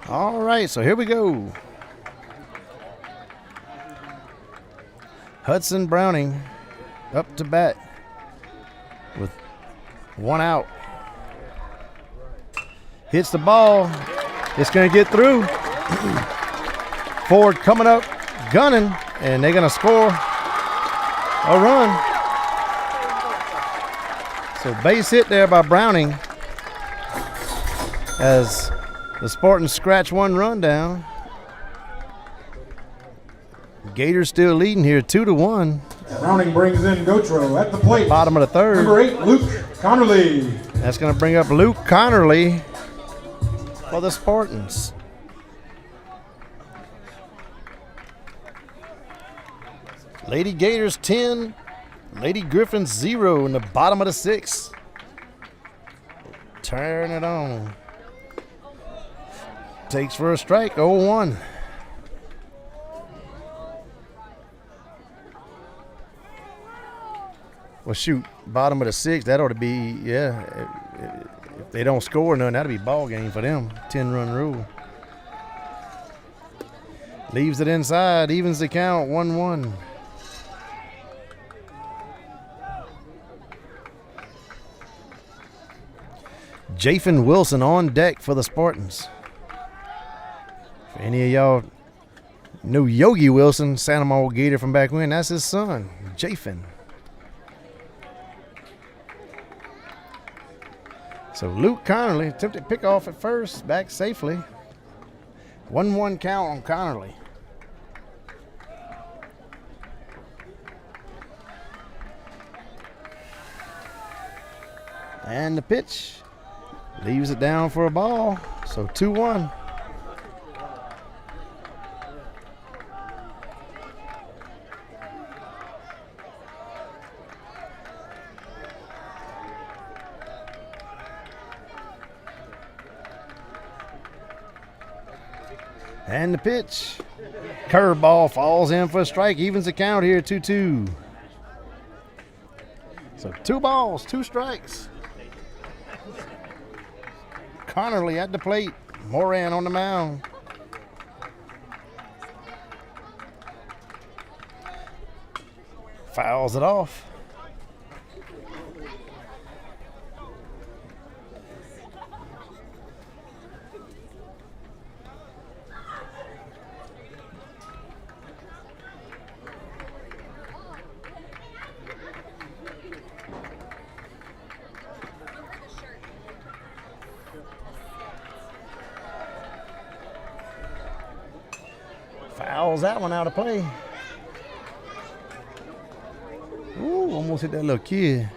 All right, so here we go. Hudson Browning up to bat with 1 out. Hits the ball. It's going to get through. Ford coming up, gunning, and they're going to score a run. So base hit there by Browning as the Spartans scratch 1 run down. Gators still leading here 2-1. Browning brings in Gotro at the plate. Bottom of the third. Number 8, Luke Connerly. That's going to bring up Luke Connerly for the Spartans. Lady Gators 10, Lady Griffins 0 in the bottom of the 6th. Turn it on. Takes for a strike, 0-1. Well, shoot, bottom of the 6th, that ought to be, yeah. If they don't score none, that'll be ball game for them. 10-run rule. Leaves it inside, evens the count, 1-1. Jathan Wilson on deck for the Spartans. If any of y'all know Yogi Wilson, Santa Maria Gator from back when, that's his son, Jathan. So Luke Connerly attempted pickoff at first, back safely. 1-1 count on Connerly. And the pitch leaves it down for a ball. So 2-1. And the pitch. Curveball falls in for a strike. Evens the count here, 2-2. So 2 balls, 2 strikes. Connerly at the plate. Moran on the mound. Fouls it off. Fouls that one out of play. Ooh, almost hit that little kid.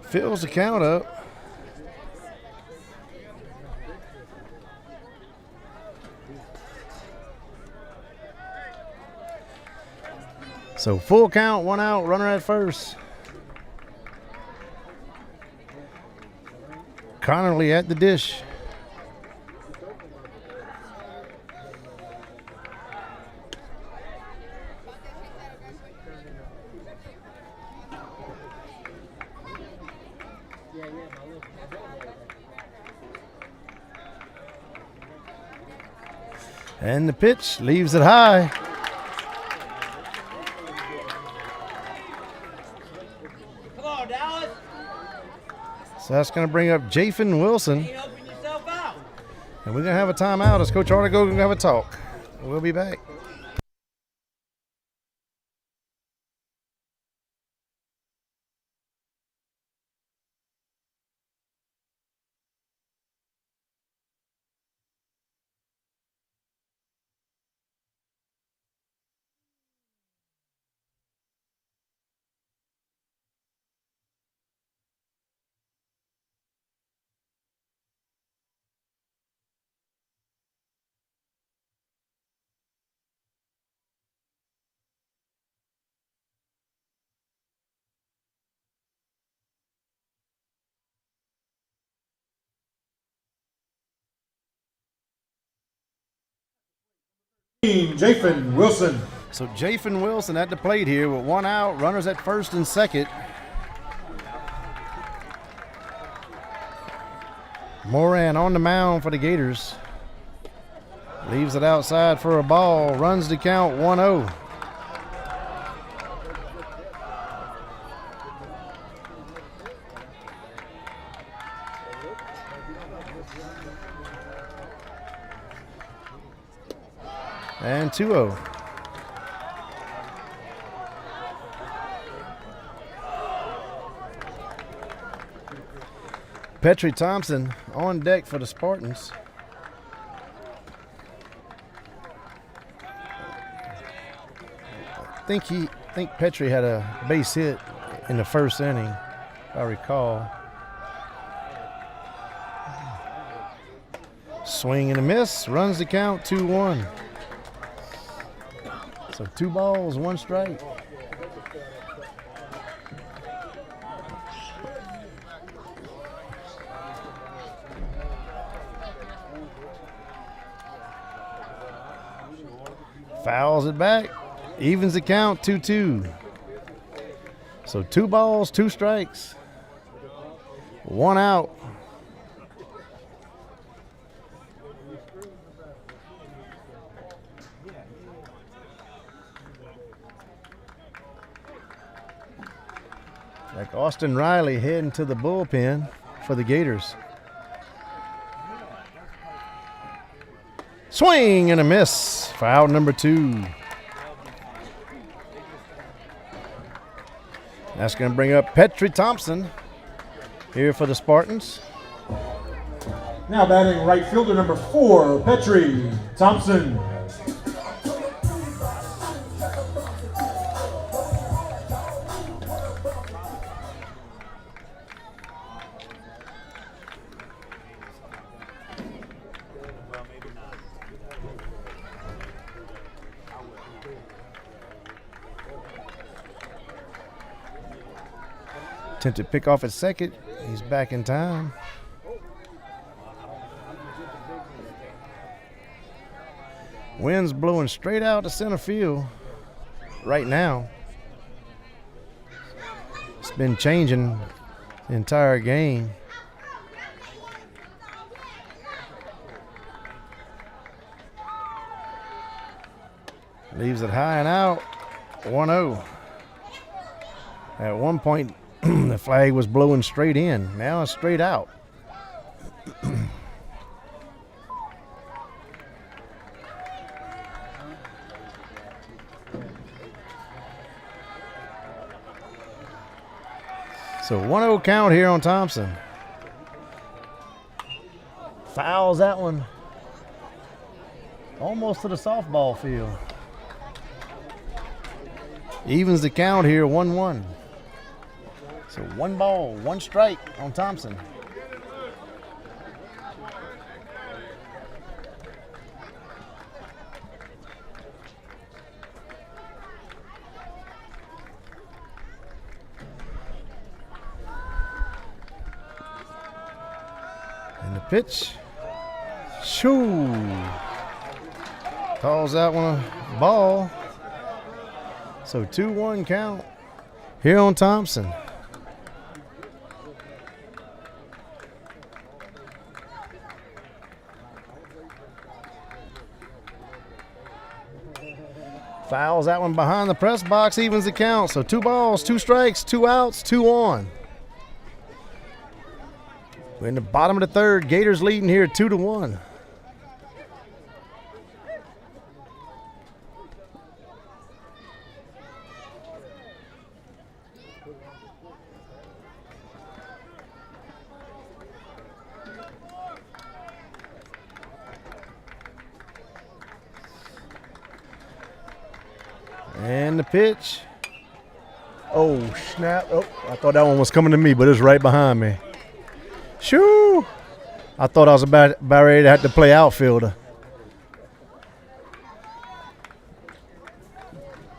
Fills the count up. So full count, 1 out, runner at first. Connerly at the dish. And the pitch leaves it high. Come on, Dallas. So that's going to bring up Jathan Wilson. Ain't open yourself out. And we're going to have a timeout as Coach Artigo going to have a talk. We'll be back. Jathan Wilson. So Jathan Wilson at the plate here with 1 out, runners at first and second. Moran on the mound for the Gators. Leaves it outside for a ball, runs the count 1-0. And 2-0. Petrie Thompson on deck for the Spartans. I think Petrie had a base hit in the first inning, if I recall. Swing and a miss, runs the count 2-1. So 2 balls, 1 strike. Fouls it back, evens the count 2-2. So 2 balls, 2 strikes, 1 out. Like Austin Riley heading to the bullpen for the Gators. Swing and a miss for out number 2. That's going to bring up Petrie Thompson here for the Spartans. Now batting right fielder number 4, Petrie Thompson. Attempted pick off at second. He's back in time. Wind's blowing straight out to center field right now. It's been changing the entire game. Leaves it high and out. 1-0. At one point, the flag was blowing straight in. Now it's straight out. So 1-0 count here on Thompson. Fouls that one almost to the softball field. Evens the count here, 1-1. So 1 ball, 1 strike on Thompson. And the pitch. Shoo. Calls that one a ball. So 2-1 count here on Thompson. Fouls that one behind the press box, evens the count. So 2 balls, 2 strikes, 2 outs, 2 on. We're in the bottom of the 3rd. Gators leading here 2-1. And the pitch. Oh, snap. Oh, I thought that one was coming to me, but it's right behind me. Shoo! I thought I was about ready to have to play outfielder.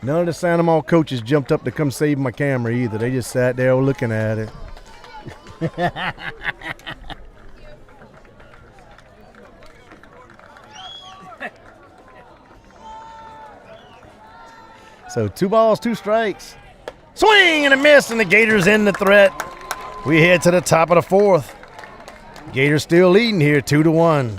None of the Santa Maria coaches jumped up to come save my camera either. They just sat there looking at it. So 2 balls, 2 strikes. Swing and a miss, and the Gators end the threat. We head to the top of the 4th. Gators still leading here 2-1.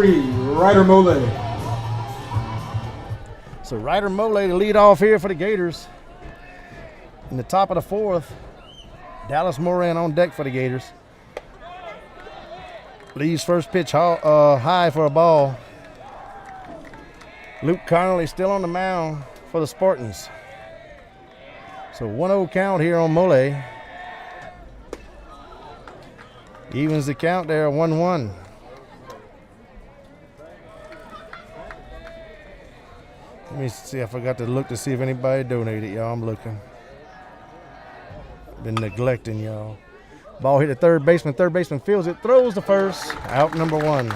3, Ryder Mole. So Ryder Mole to lead off here for the Gators. In the top of the fourth, Dallas Moran on deck for the Gators. Leaves first pitch high for a ball. Luke Connolly still on the mound for the Spartans. So 1-0 count here on Mole. Evens the count there, 1-1. Let me see, I forgot to look to see if anybody donated, y'all. I'm looking. Been neglecting y'all. Ball hit the third baseman. Third baseman fields it, throws the first. Out number 1.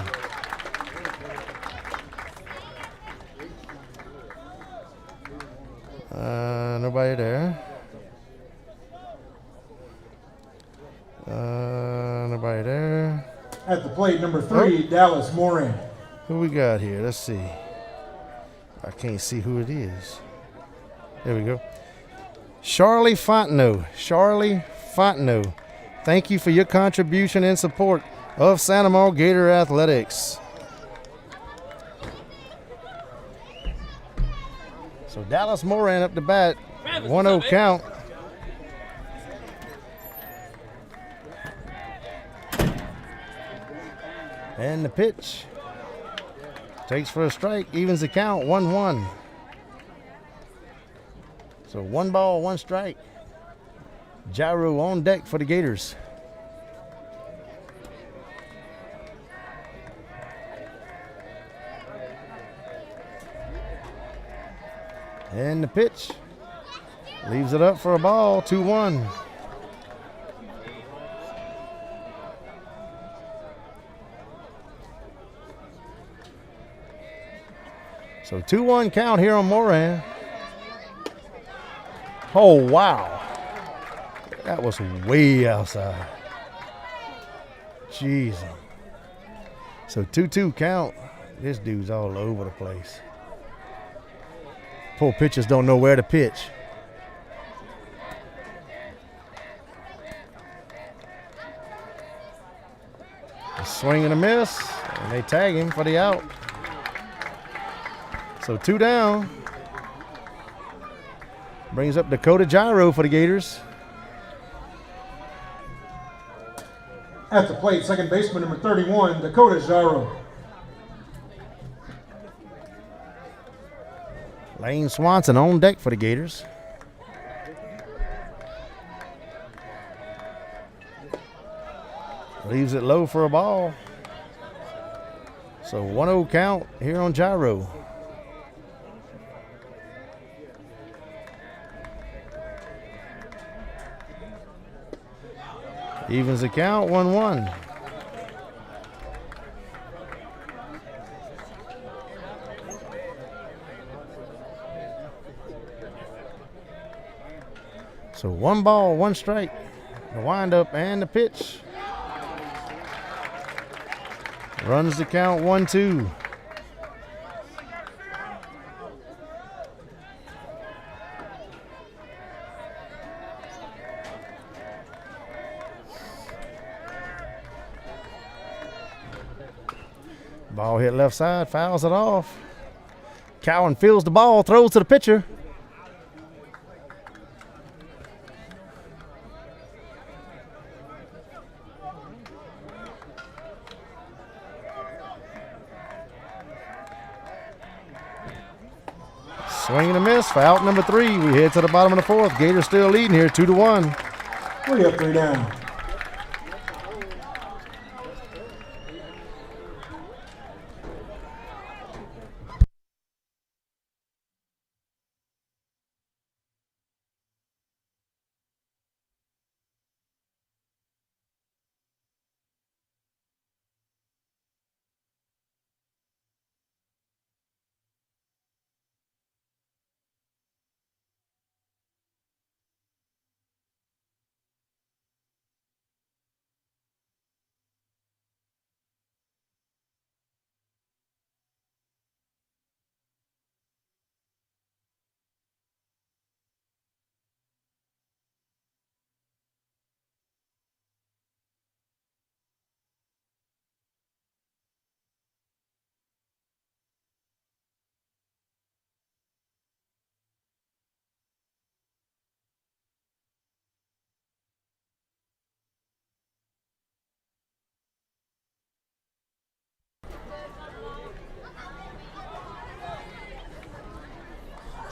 Nobody there. Nobody there. At the plate, number 3, Dallas Moran. Who we got here? Let's see. I can't see who it is. There we go. Charlie Fontenot. Charlie Fontenot. Thank you for your contribution and support of Santa Maria Gator Athletics. So Dallas Moran up to bat. 1-0 count. And the pitch. Takes for a strike. Evens the count. 1-1. So 1 ball, 1 strike. Gyro on deck for the Gators. And the pitch. Leaves it up for a ball, 2-1. So 2-1 count here on Moran. Oh, wow. That was way outside. Jeez. So 2-2 count. This dude's all over the place. Poor pitchers don't know where to pitch. A swing and a miss, and they tag him for the out. So 2 down. Brings up Dakota Gyro for the Gators. At the plate, second baseman, number 31, Dakota Gyro. Lane Swanson on deck for the Gators. Leaves it low for a ball. So 1-0 count here on Gyro. Evens the count, 1-1. So 1 ball, 1 strike. The windup and the pitch. Runs the count, 1-2. Ball hit left side, fouls it off. Cowan fields the ball, throws to the pitcher. Swing and a miss for out number 3. We head to the bottom of the fourth. Gators still leading here, 2-1. 3 up, 3 down.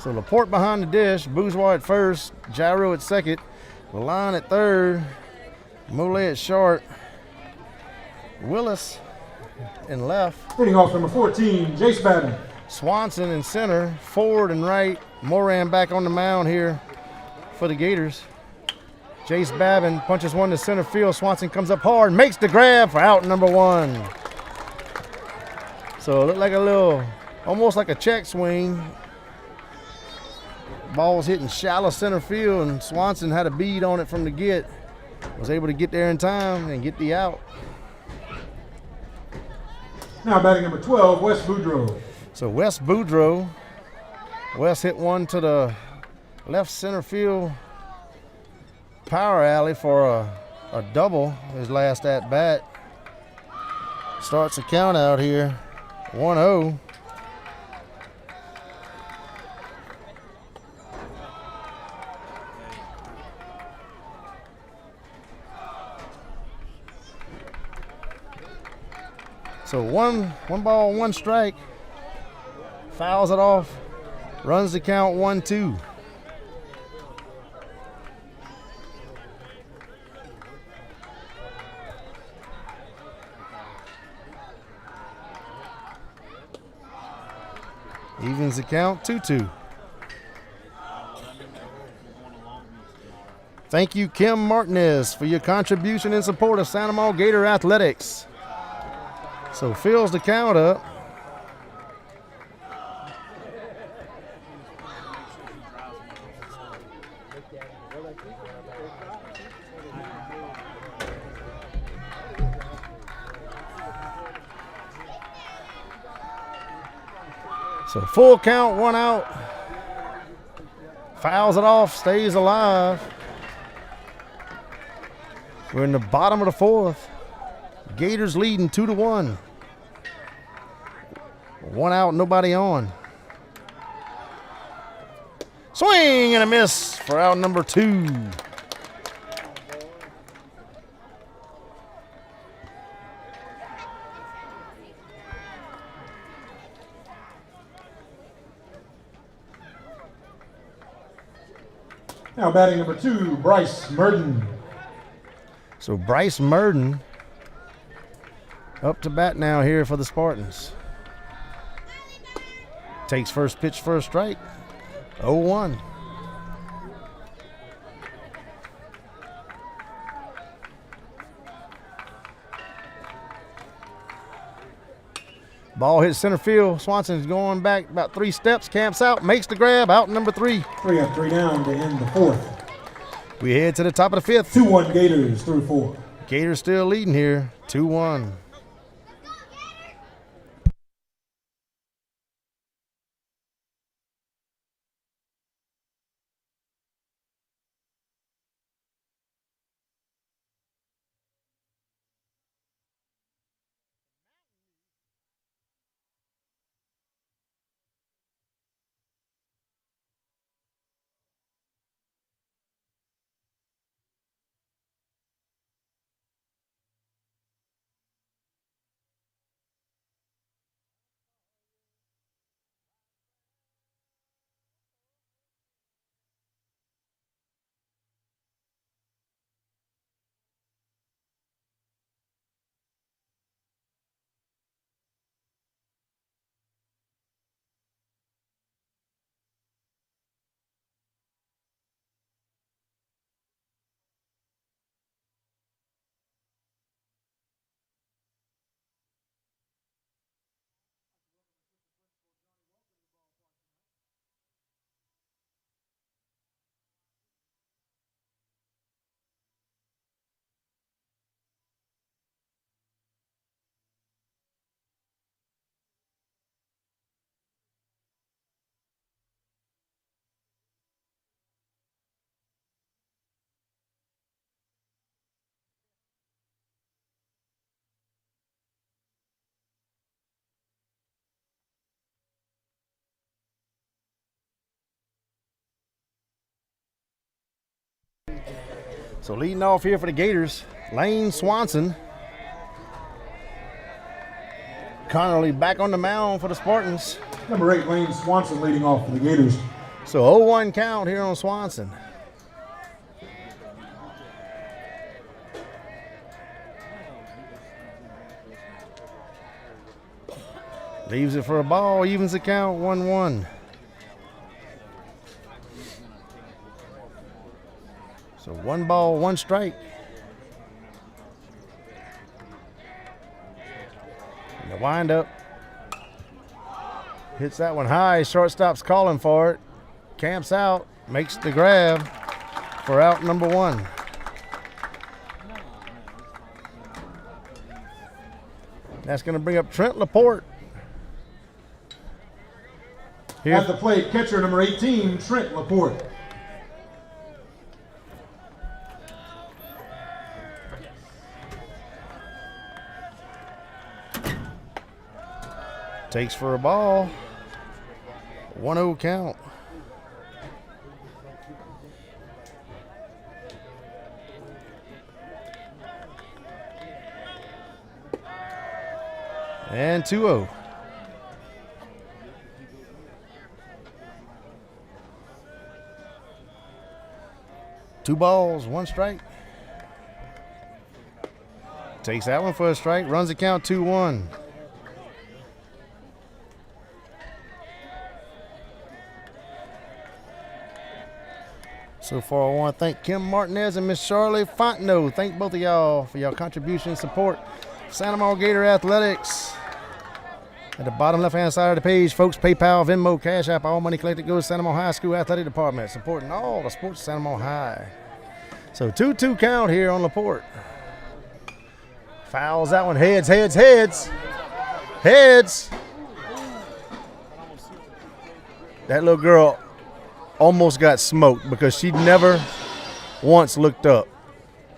So Laporte behind the dish, Bourgeois at first, Gyro at second, Lalonde at third, Moulet at short, Willis in left, Hitting off number 14, Jace Babin. Swanson in center, Ford and right, Moran back on the mound here for the Gators. Jace Babin punches one to center field. Swanson comes up hard, makes the grab for out number one. So it looked like a little, almost like a check swing. Ball was hitting shallow center field, and Swanson had a bead on it from the get. Was able to get there in time and get the out. Now batting number 12, Wes Boudreaux. So Wes Boudreaux, Wes hit one to the left center field power alley for a double his last at bat. Starts the count out here, 1-0. So one ball, one strike, fouls it off, runs the count 1-2. Evens the count 2-2. Thank you, Kim Martinez, for your contribution and support of Santa Maria Gator Athletics. So fills the count up. So full count, one out. Fouls it off, stays alive. We're in the bottom of the fourth. Gators leading 2-1. One out, nobody on. Swing and a miss for out number 2. Now batting number 2, Bryce Murden. So Bryce Murden up to bat now here for the Spartans. Takes first pitch for a strike, 0-1. Ball hits center field. Swanson's going back about 3 steps, camps out, makes the grab, out number 3. 3 up, 3 down to end the fourth. We head to the top of the 5th. 2-1 Gators through 4. Gators still leading here, 2-1. So leading off here for the Gators, Lane Swanson. Connerly back on the mound for the Spartans. Number 8, Lane Swanson leading off for the Gators. So 0-1 count here on Swanson. Leaves it for a ball, evens the count, 1-1. So 1 ball, 1 strike. And the windup. Hits that one high, shortstop's calling for it. Camps out, makes the grab for out number 1. That's going to bring up Trent Laporte. Here. At the plate, catcher number 18, Trent Laporte. Takes for a ball. 1-0 count. And 2-0. Two balls, 1 strike. Takes that one for a strike. Runs the count 2-1. So far, I want to thank Kim Martinez and Miss Charlie Fontenot. Thank both of y'all for your contribution and support. Santa Maria Gator Athletics. At the bottom left-hand side of the page, folks, PayPal, Venmo, Cash App, all money collected goes to Santa Maria High School Athletic Department, supporting all the sports of Santa Maria High. So 2-2 count here on Laporte. Fouls that one. Heads, heads, heads. Heads. That little girl almost got smoked because she never once looked up.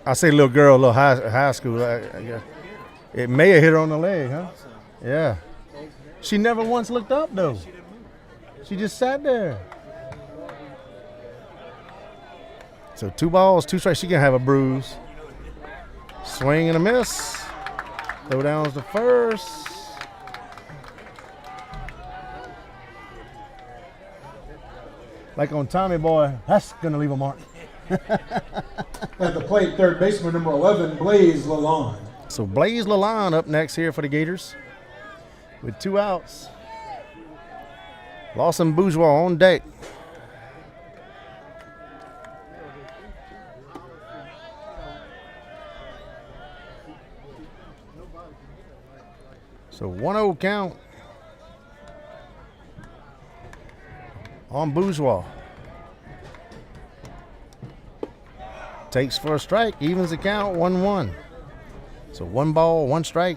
I say little girl, little high school. It may have hit her on the leg, huh? Yeah. She never once looked up, though. She just sat there. So 2 balls, 2 strikes. She can have a bruise. Swing and a miss. Throw downs to first. Like on Tommy Boy, that's going to leave a mark. At the plate, third baseman number 11, Blaze Lalonde. So Blaze Lalonde up next here for the Gators with 2 outs. Lawson Bourgeois on deck. So 1-0 count on Bourgeois. Takes for a strike, evens the count, 1-1. So 1 ball, 1 strike.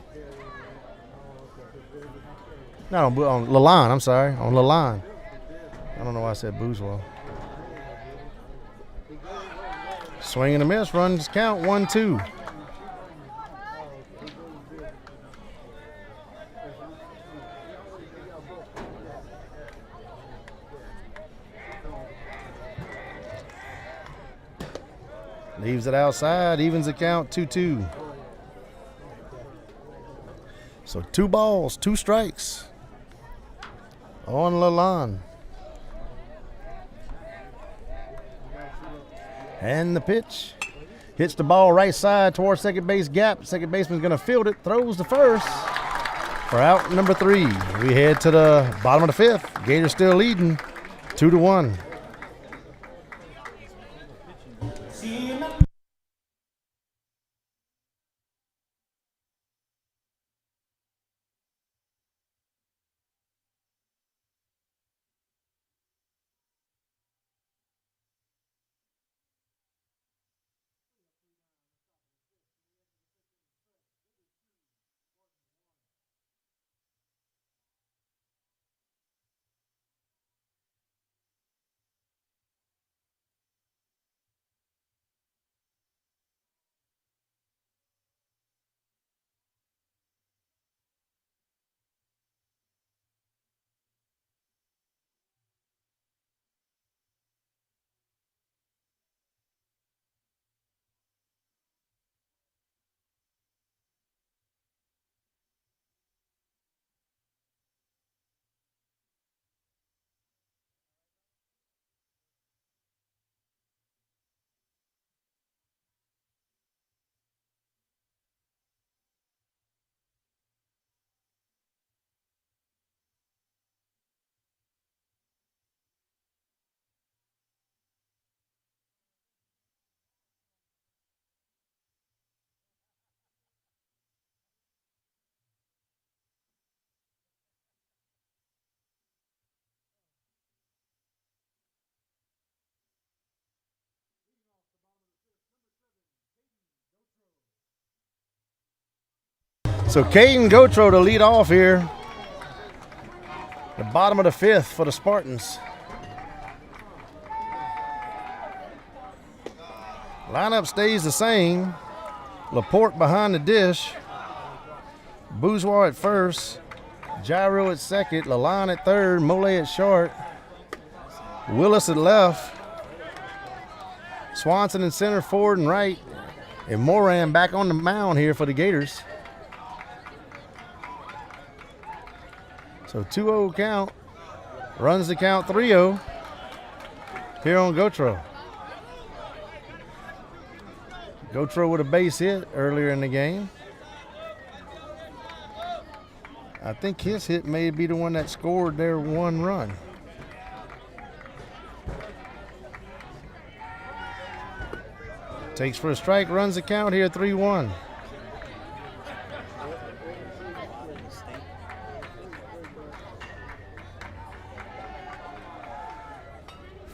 Not on Lalonde, I'm sorry, on Lalonde. I don't know why I said Bourgeois. Swing and a miss, runs count, 1-2. Leaves it outside, evens the count, 2-2. So 2 balls, 2 strikes on Lalonde. And the pitch hits the ball right side towards second base gap. Second baseman's going to field it, throws to first for out number 3. We head to the bottom of the 5th. Gators still leading 2-1. So Caden Gotro to lead off here. The bottom of the 5th for the Spartans. Lineup stays the same. Laporte behind the dish. Bourgeois at first. Gyro at second. Lalonde at third. Mole at short. Willis at left. Swanson in center, forward and right. And Moran back on the mound here for the Gators. So 2-0 count. Runs the count 3-0 here on Gotro. Gotro with a base hit earlier in the game. I think his hit may be the one that scored their 1 run. Takes for a strike, runs the count here 3-1.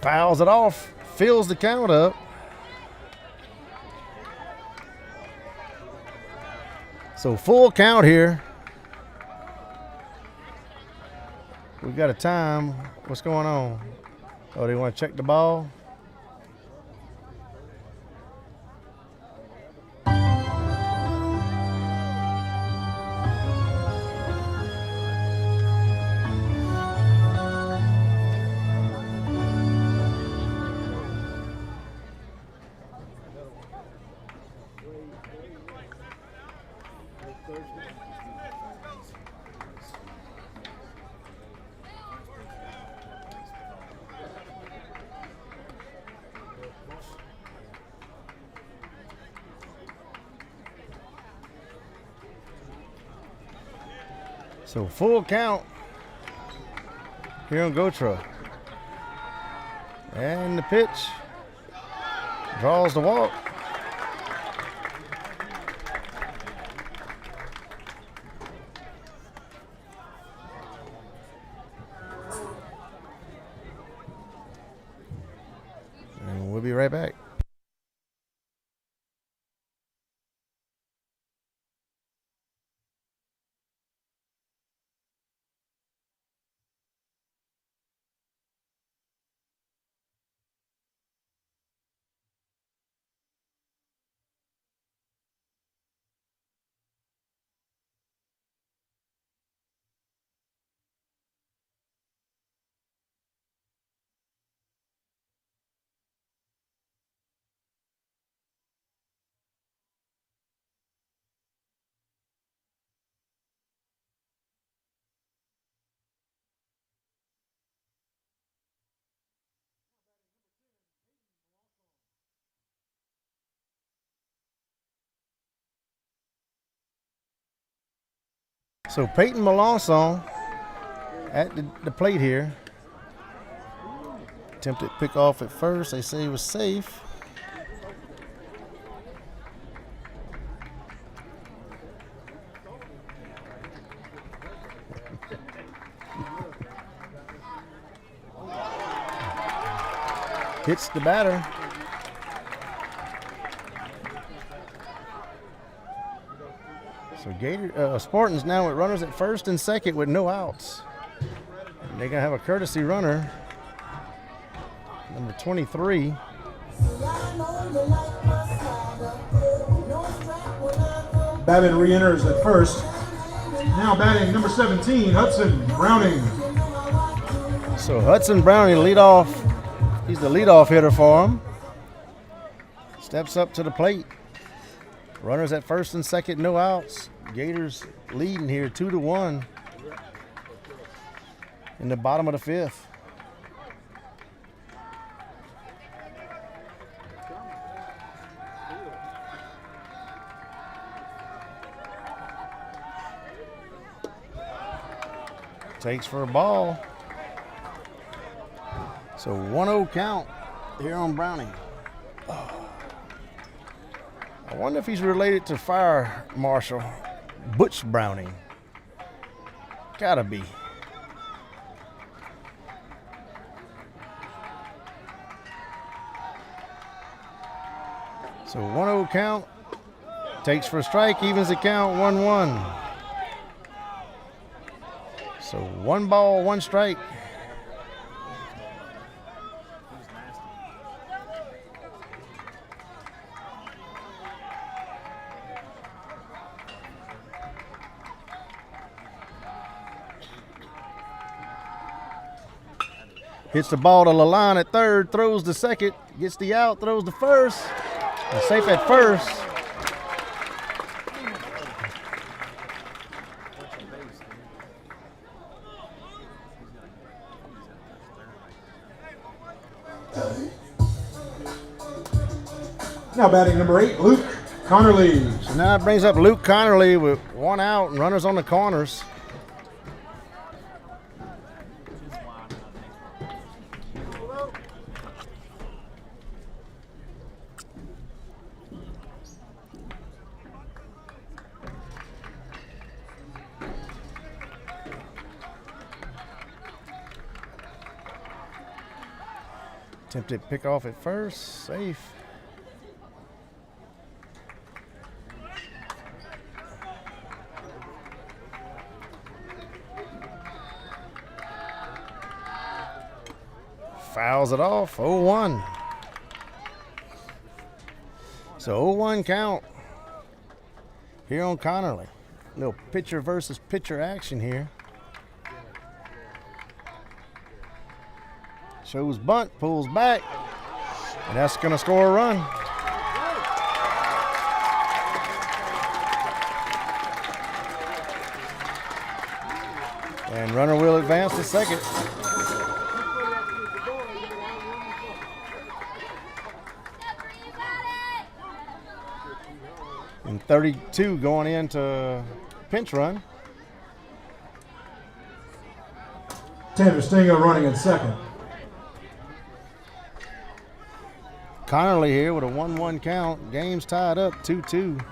Fouls it off, fills the count up. So full count here. We got a time. What's going on? Oh, they want to check the ball? So full count here on Gotro. And the pitch draws the walk. And we'll be right back. So Peyton Melanson at the plate here. Attempted pick off at first. They say he was safe. Hits the batter. So Spartans now with runners at first and second with no outs. And they're going to have a courtesy runner, number 23. Babin re-enters at first. Now batting number 17, Hudson Browning. So Hudson Browning lead off. He's the leadoff hitter for him. Steps up to the plate. Runners at first and second, no outs. Gators leading here 2-1 in the bottom of the 5th. Takes for a ball. So 1-0 count here on Browning. I wonder if he's related to Fire Marshal Butch Browning. Gotta be. So 1-0 count. Takes for a strike, evens the count 1-1. So 1 ball, 1 strike. Hits the ball to the line at third, throws the second, gets the out, throws the first. And safe at first. Now batting number 8, Luke Connerly. So now it brings up Luke Connerly with 1 out and runners on the corners. Attempted pick off at first, safe. Fouls it off, 0-1. So 0-1 count here on Connerly. Little pitcher versus pitcher action here. Shows bunt, pulls back, and that's going to score a run. And runner will advance to second. And 32 going into pinch run. Tanner Stingo running at second. Connerly here with a 1-1 count. Game's tied up 2-2.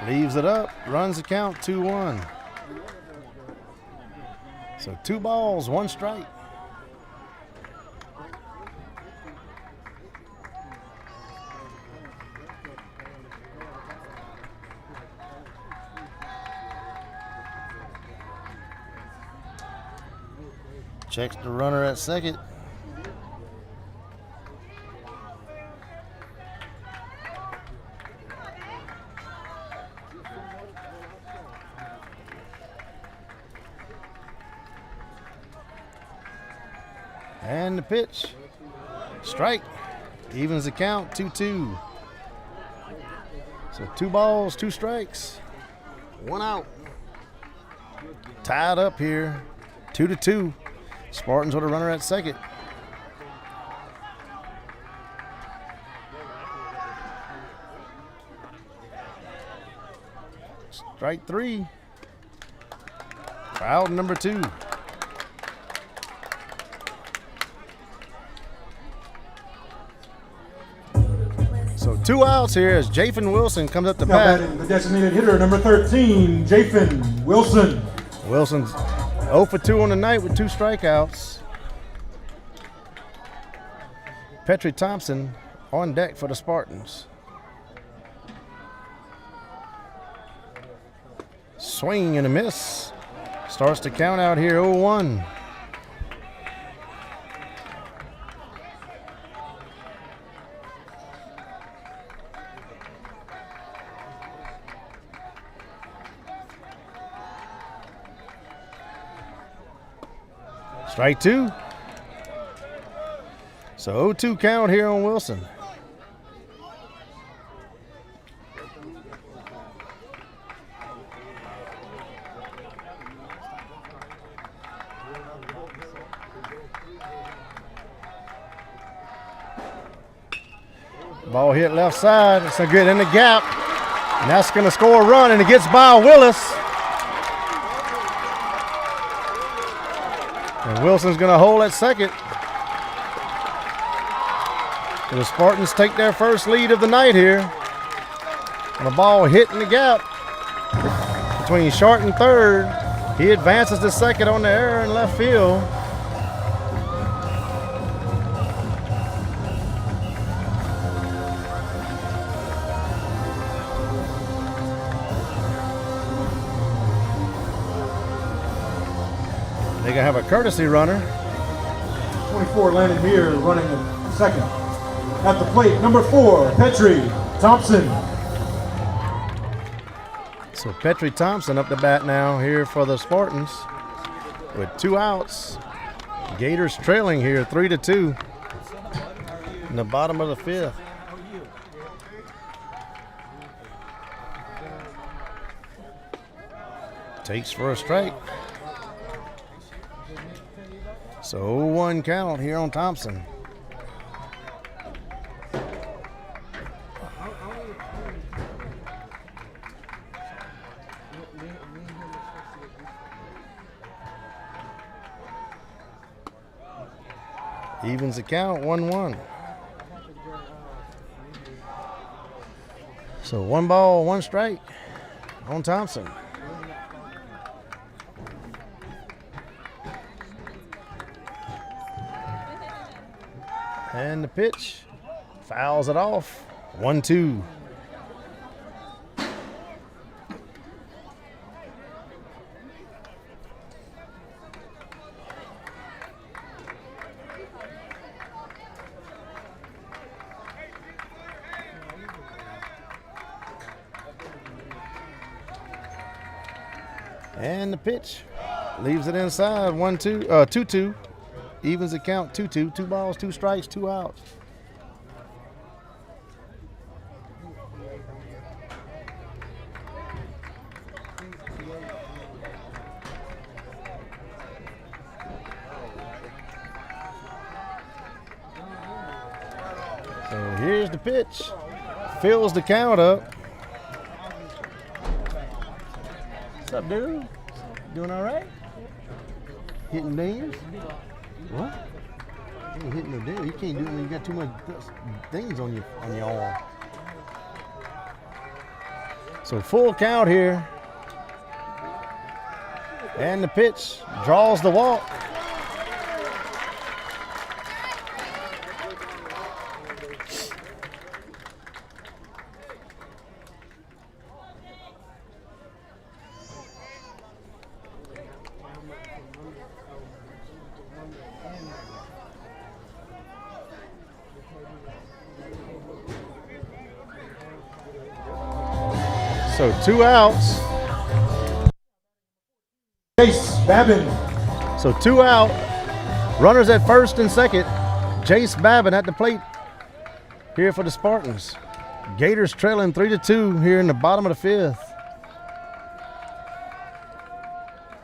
Leaves it up, runs the count 2-1. So 2 balls, 1 strike. Checks the runner at second. And the pitch. Strike. Evens the count, 2-2. So 2 balls, 2 strikes. 1 out. Tied up here, 2-2. Spartans with a runner at second. Strike 3. Foul number 2. So 2 outs here as Jathan Wilson comes up to Now bat. batting the designated hitter, number 13, Jathan Wilson. Wilson's 0 for 2 on the night with 2 strikeouts. Petrie Thompson on deck for the Spartans. Swing and a miss. Starts to count out here 0-1. Strike 2. So 0-2 count here on Wilson. Ball hit left side. It's a good in the gap. And that's going to score a run, and it gets by Willis. And Wilson's going to hold at second. And the Spartans take their first lead of the night here. And the ball hit in the gap. between short and third. He advances to second on the error in left field. They're gonna have a courtesy runner. 24 Landon Meir running at second. At the plate, number 4, Petrie Thompson. So Petrie Thompson up to bat now here for the Spartans with 2 outs. Gators trailing here 3-2 in the bottom of the 5th. Takes for a strike. So 0-1 count here on Thompson. Evens the count, 1-1. So 1 ball, 1 strike on Thompson. And the pitch, fouls it off, 1-2. And the pitch leaves it inside, 2-2. Evens the count, 2-2. 2 balls, 2 strikes, 2 outs. So here's the pitch. Fills the count up. What's up, dude? Doing all right? Hitting dingers? What? You ain't hitting no dingers. You can't do it when you got too much things on your arm. So full count here. And the pitch draws the walk. So 2 outs. Jace Babin. So 2 out. Runners at first and second. Jace Babin at the plate here for the Spartans. Gators trailing 3-2 here in the bottom of the 5th.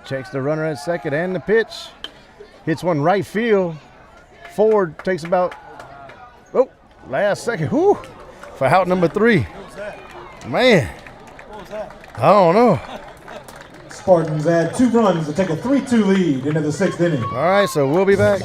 Checks the runner at second and the pitch. Hits one right field. Ford takes about, last second. Whoo, for out number 3. Man. I don't know. Spartans add 2 runs to take a 3-2 lead into the 6th inning. All right, so we'll be back.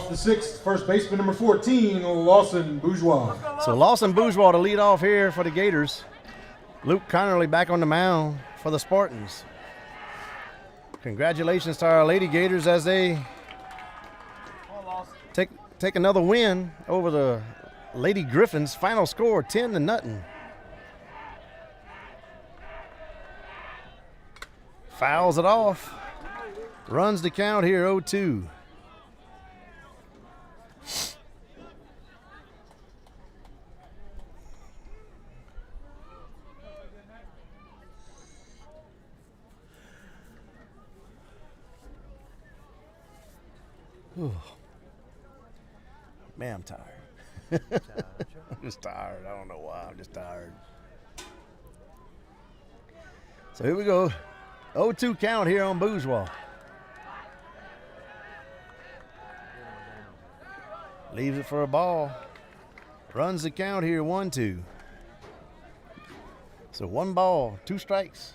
off the sixth, first baseman number 14, Lawson Bourgeois. So Lawson Bourgeois to lead off here for the Gators. Luke Connerly back on the mound for the Spartans. Congratulations to our Lady Gators as they take another win over the Lady Griffins. Final score 10-0. Fouls it off. Runs the count here 0-2. Whew. Man, I'm tired. I'm just tired. I don't know why. I'm just tired. So here we go. 0-2 count here on Bourgeois. Leaves it for a ball. Runs the count here 1-2. So 1 ball, 2 strikes.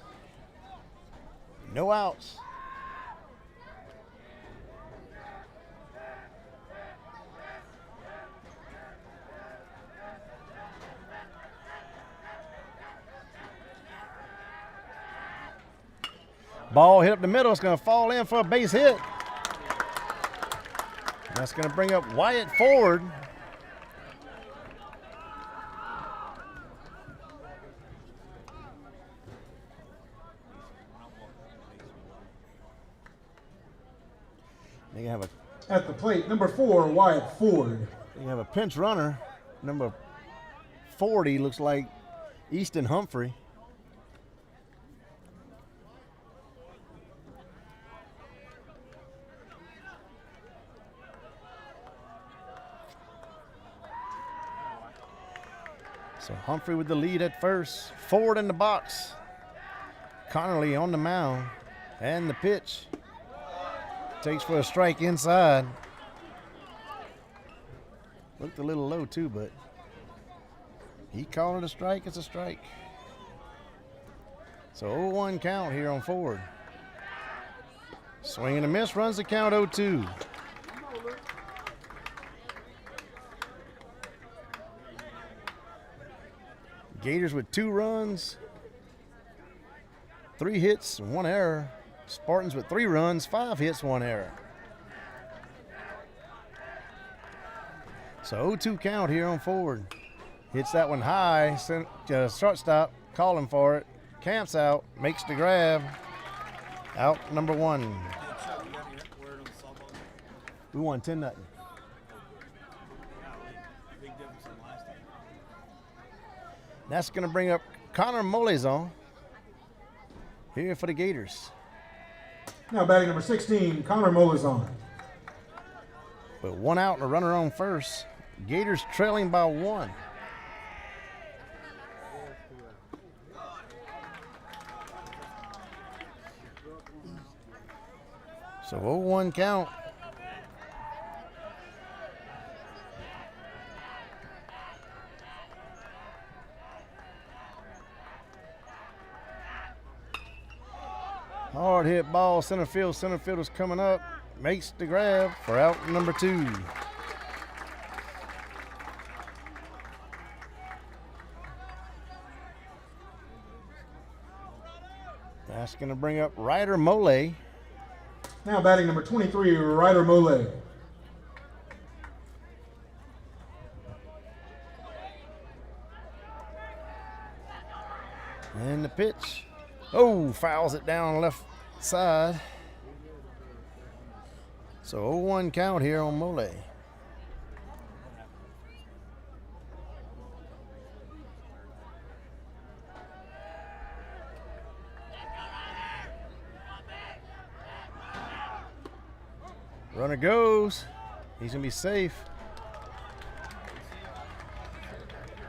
No outs. Ball hit up the middle. It's going to fall in for a base hit. That's going to bring up Wyatt Ford. They have At the plate, number 4, Wyatt Ford. a pinch runner, number 40, looks like Easton Humphrey. So Humphrey with the lead at first. Ford in the box. Connerly on the mound. And the pitch. Takes for a strike inside. Looked a little low too, but he called it a strike. It's a strike. So 0-1 count here on Ford. Swing and a miss, runs the count 0-2. Gators with 2 runs, 3 hits, 1 error. Spartans with 3 runs, 5 hits, 1 error. So 0-2 count here on Ford. Hits that one high, shortstop, calling for it. Camps out, makes the grab. Out number 1. We won 10-0. That's going to bring up Connor Molezon here for the Gators. Now batting number 16, Connor Molezon. But 1 out and a runner on first. Gators trailing by 1. So 0-1 count. Hard hit ball, center field. Center fielder's coming up. Makes the grab for out number 2. That's going to bring up Ryder Mole. Now batting number 23, Ryder Mole. And the pitch. Oh, fouls it down left side. So 0-1 count here on Mole. Runner goes. He's going to be safe.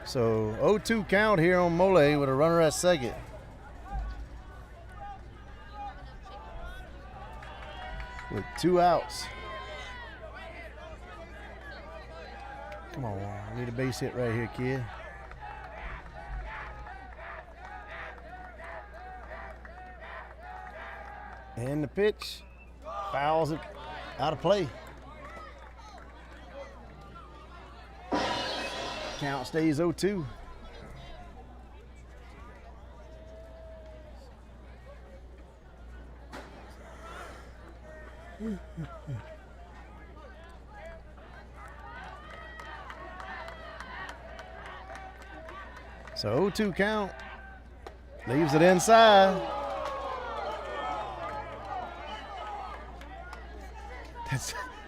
So 0-2 count here on Mole with a runner at second. With 2 outs. Come on, I need a base hit right here, kid. And the pitch fouls it out of play. Count stays 0-2. So 0-2 count. Leaves it inside.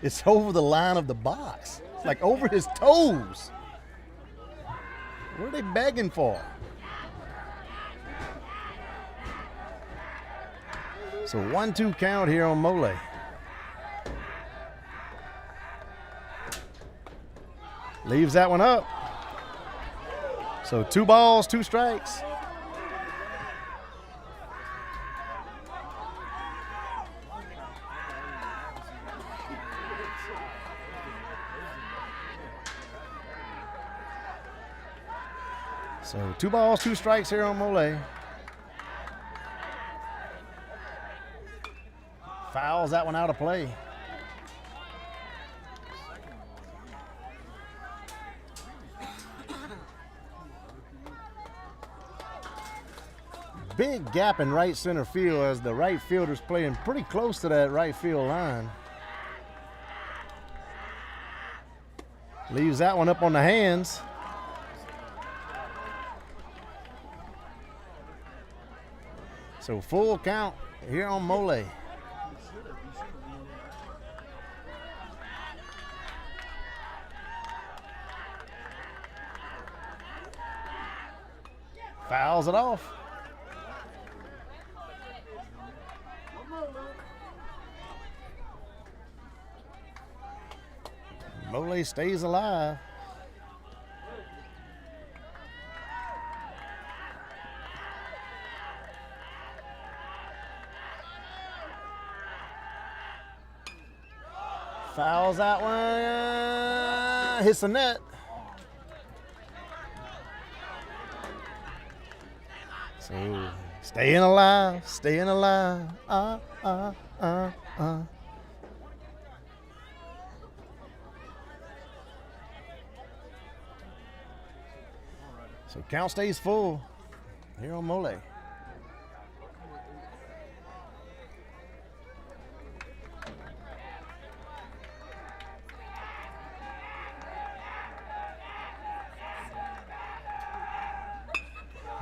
It's over the line of the box. It's like over his toes. What are they begging for? So 1-2 count here on Mole. Leaves that one up. So 2 balls, 2 strikes. So 2 balls, 2 strikes here on Mole. Fouls that one out of play. Big gap in right center field as the right fielder's playing pretty close to that right field line. Leaves that one up on the hands. So full count here on Mole. Fouls it off. Mole stays alive. Fouls that one. Hits the net. So staying alive, staying alive. So count stays full here on Mole.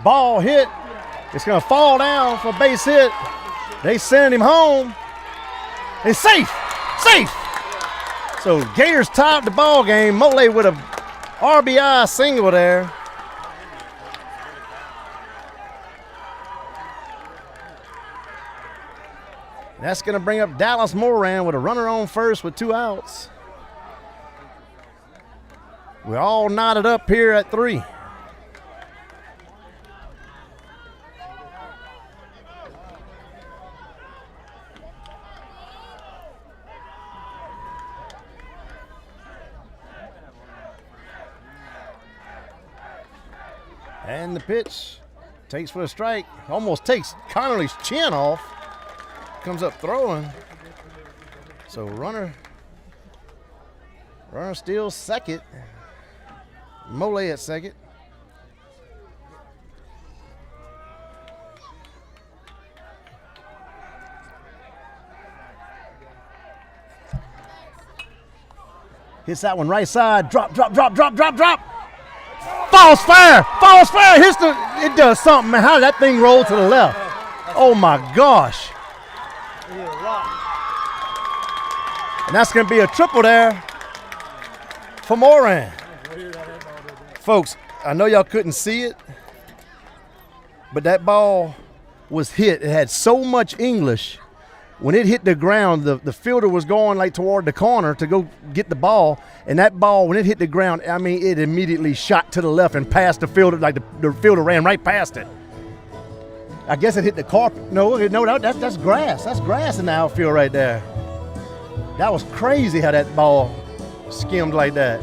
Ball hit. It's going to fall down for a base hit. They sending him home. It's safe. Safe. So Gators tied the ball game. Mole with a RBI single there. That's going to bring up Dallas Moran with a runner on first with 2 outs. We're all knotted up here at 3. And the pitch takes for a strike. Almost takes Connolly's chin off. Comes up throwing. So runner steals second. Mole at second. Hits that one right side. Drop. False fire. It does something, man. How did that thing roll to the left? Oh my gosh. And that's going to be a triple there for Moran. Folks, I know y'all couldn't see it, but that ball was hit. It had so much English. When it hit the ground, the fielder was going like toward the corner to go get the ball, and that ball, when it hit the ground, I mean, it immediately shot to the left and past the fielder, like the fielder ran right past it. I guess it hit the carpet. No, that's grass. That's grass in the outfield right there. That was crazy how that ball skimmed like that.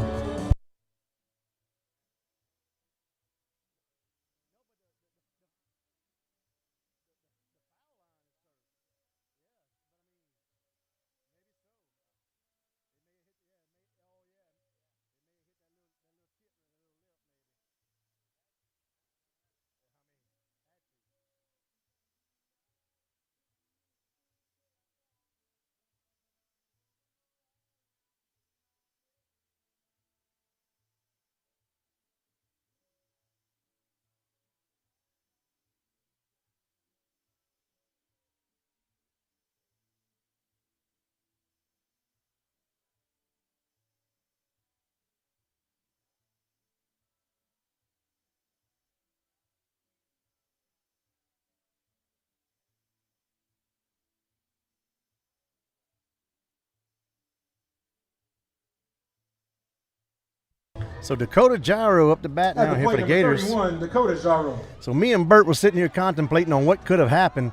So Dakota Gyro up the bat At now the here for plate, the number Gators. 31, Dakota Jaro. So me and Bert were sitting here contemplating on what could have happened,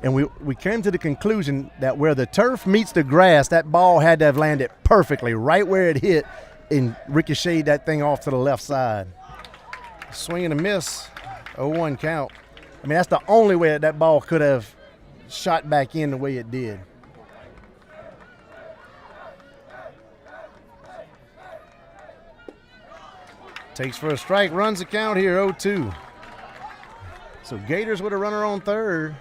and we came to the conclusion that where the turf meets the grass, that ball had to have landed perfectly right where it hit and ricocheted that thing off to the left side. Swing and a miss, 0-1 count. I mean, that's the only way that ball could have shot back in the way it did. Takes for a strike, runs the count here, 0-2. So Gators with a runner on third.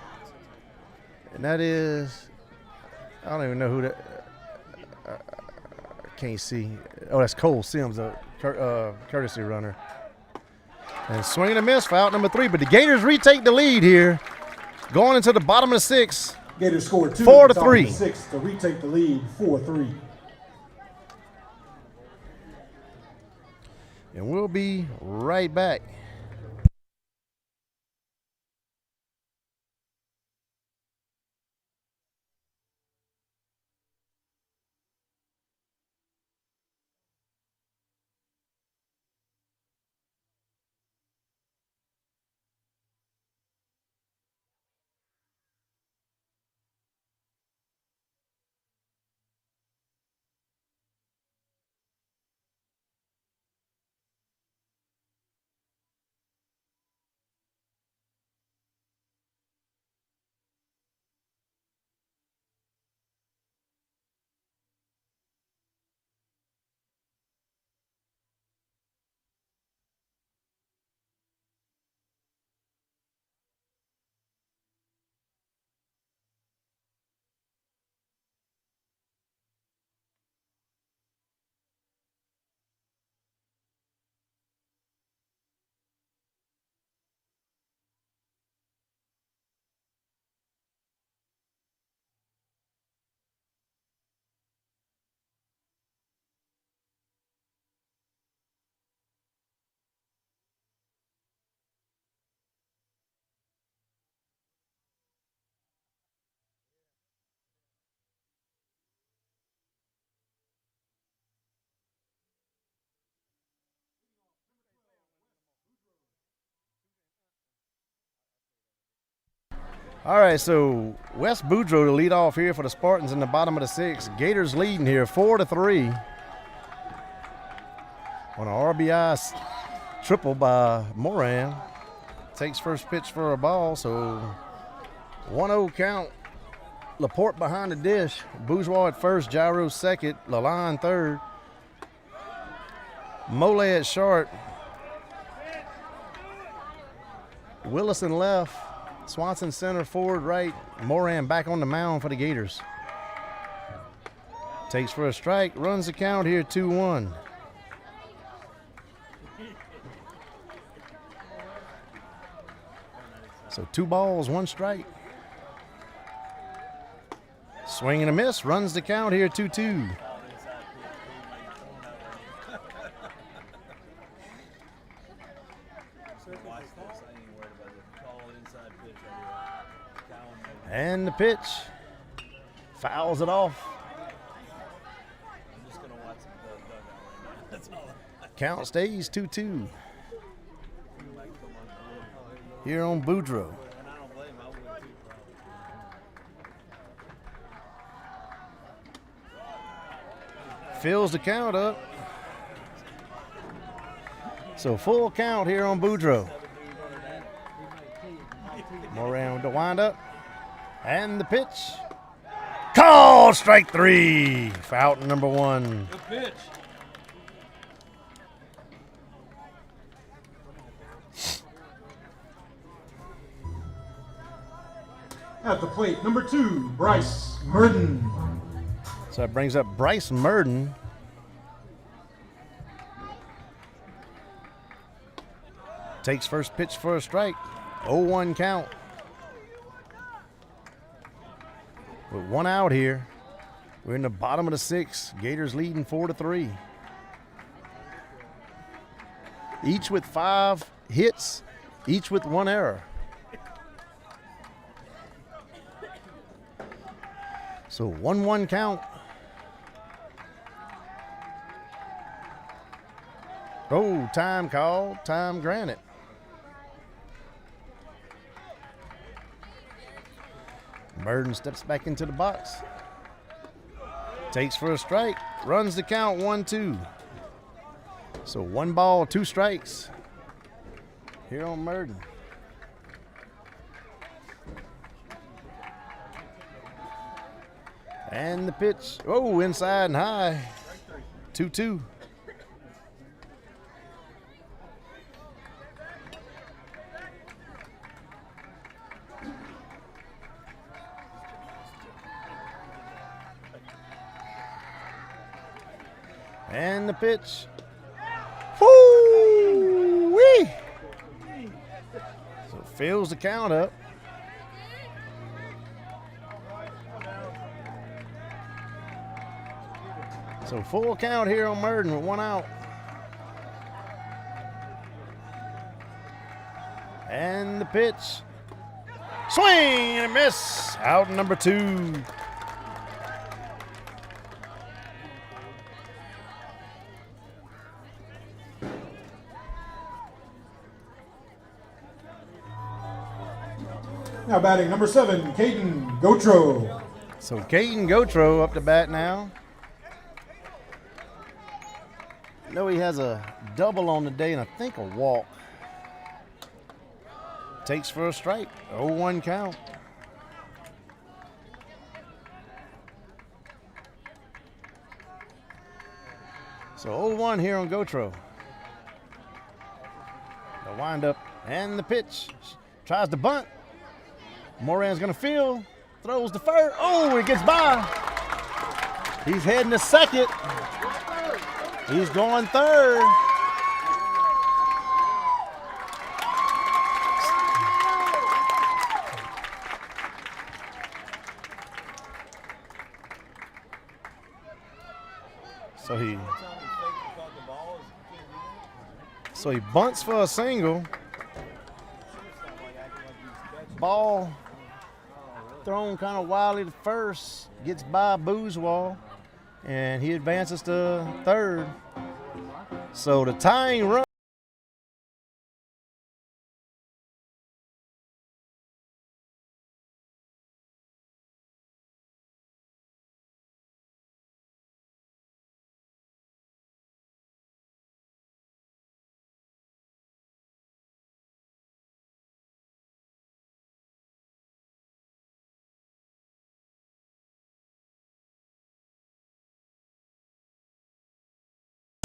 And that is, I don't even know who that, I can't see. Oh, that's Cole Sims, a courtesy runner. And swing and a miss for out number 3. But the Gators retake the lead here. Going into the bottom of the 6th. Gators scored 2 4 at to the top of 3. the 6th to retake the lead 4-3. And we'll be right back. All right, so Wes Boudreaux to lead off here for the Spartans in the bottom of the 6th. Gators leading here 4-3 on an RBI triple by Moran. Takes first pitch for a ball, so 1-0 count. Laporte behind the dish. Bourgeois at first, Gyro second, Lalonde third. Mole at short. Willison left. Swanson center, forward right. Moran back on the mound for the Gators. Takes for a strike, runs the count here 2-1. So 2 balls, 1 strike. Swing and a miss, runs the count here 2-2. And the pitch fouls it off. I'm just gonna watch the dugout right now. That's all. Count stays 2-2. Here on Boudreaux. And I don't blame him. I would too, probably. Fills the count up. So full count here on Boudreaux. Moran with the windup. And the pitch. Called strike 3 for out number 1. Good pitch. At the plate, number 2, Bryce Murden. So that brings up Bryce Murden. Takes first pitch for a strike. 0-1 count. With 1 out here. We're in the bottom of the 6th. Gators leading 4-3. Each with 5 hits, each with 1 error. So 1-1 count. Oh, time called, time granted. Burden steps back into the box. Takes for a strike. Runs the count 1-2. So 1 ball, 2 strikes here on Merton. And the pitch. Oh, inside and high. 2-2. And the pitch. Woo-wee! So fills the count up. So full count here on Merton with 1 out. And the pitch. Swing and a miss. Out number 2. Now batting number 7, Caden Gotro. So Caden Gotro up to bat now. I know he has a double on the day and I think a walk. Takes for a strike. 0-1 count. So 0-1 here on Gotro. The windup and the pitch. Tries to bunt. Moran's gonna field. Throws to first. Oh, it gets by. He's heading to second. He's going third. So he bunts for a single. Ball thrown kind of wildly to first, gets by Bourgeois, and he advances to third. So the tying run.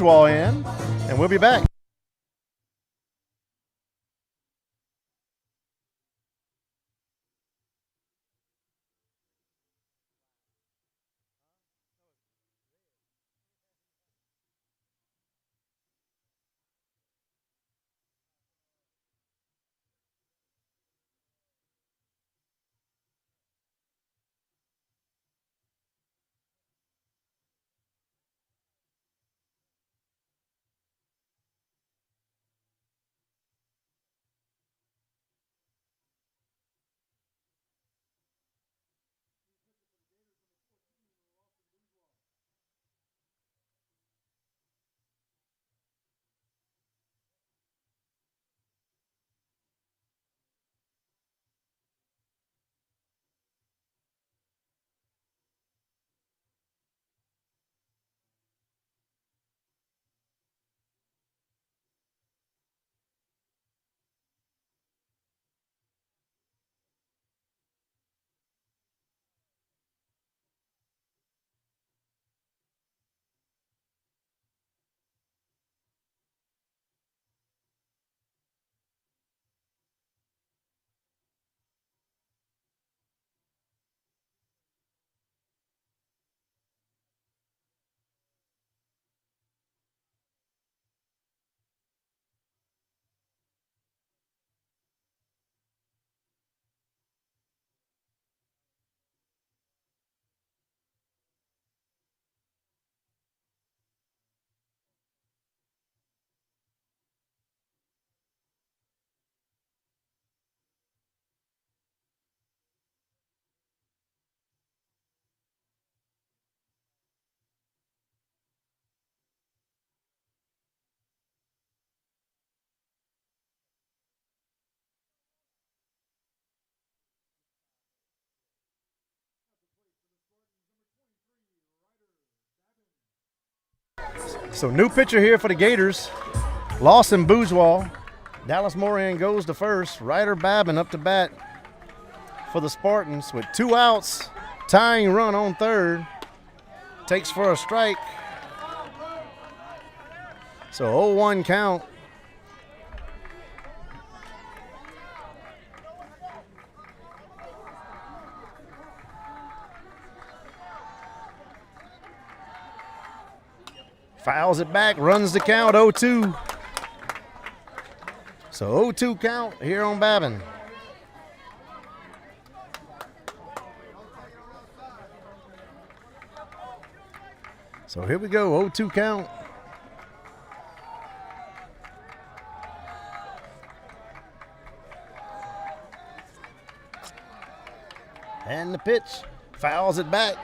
In, and we'll be back. So new pitcher here for the Gators. Lawson Bourgeois. Dallas Moran goes to first. Ryder Babin up to bat for the Spartans with 2 outs. Tying run on third. Takes for a strike. So 0-1 count. Fouls it back, runs the count, 0-2. So 0-2 count here on Babin. So here we go, 0-2 count. And the pitch, fouls it back.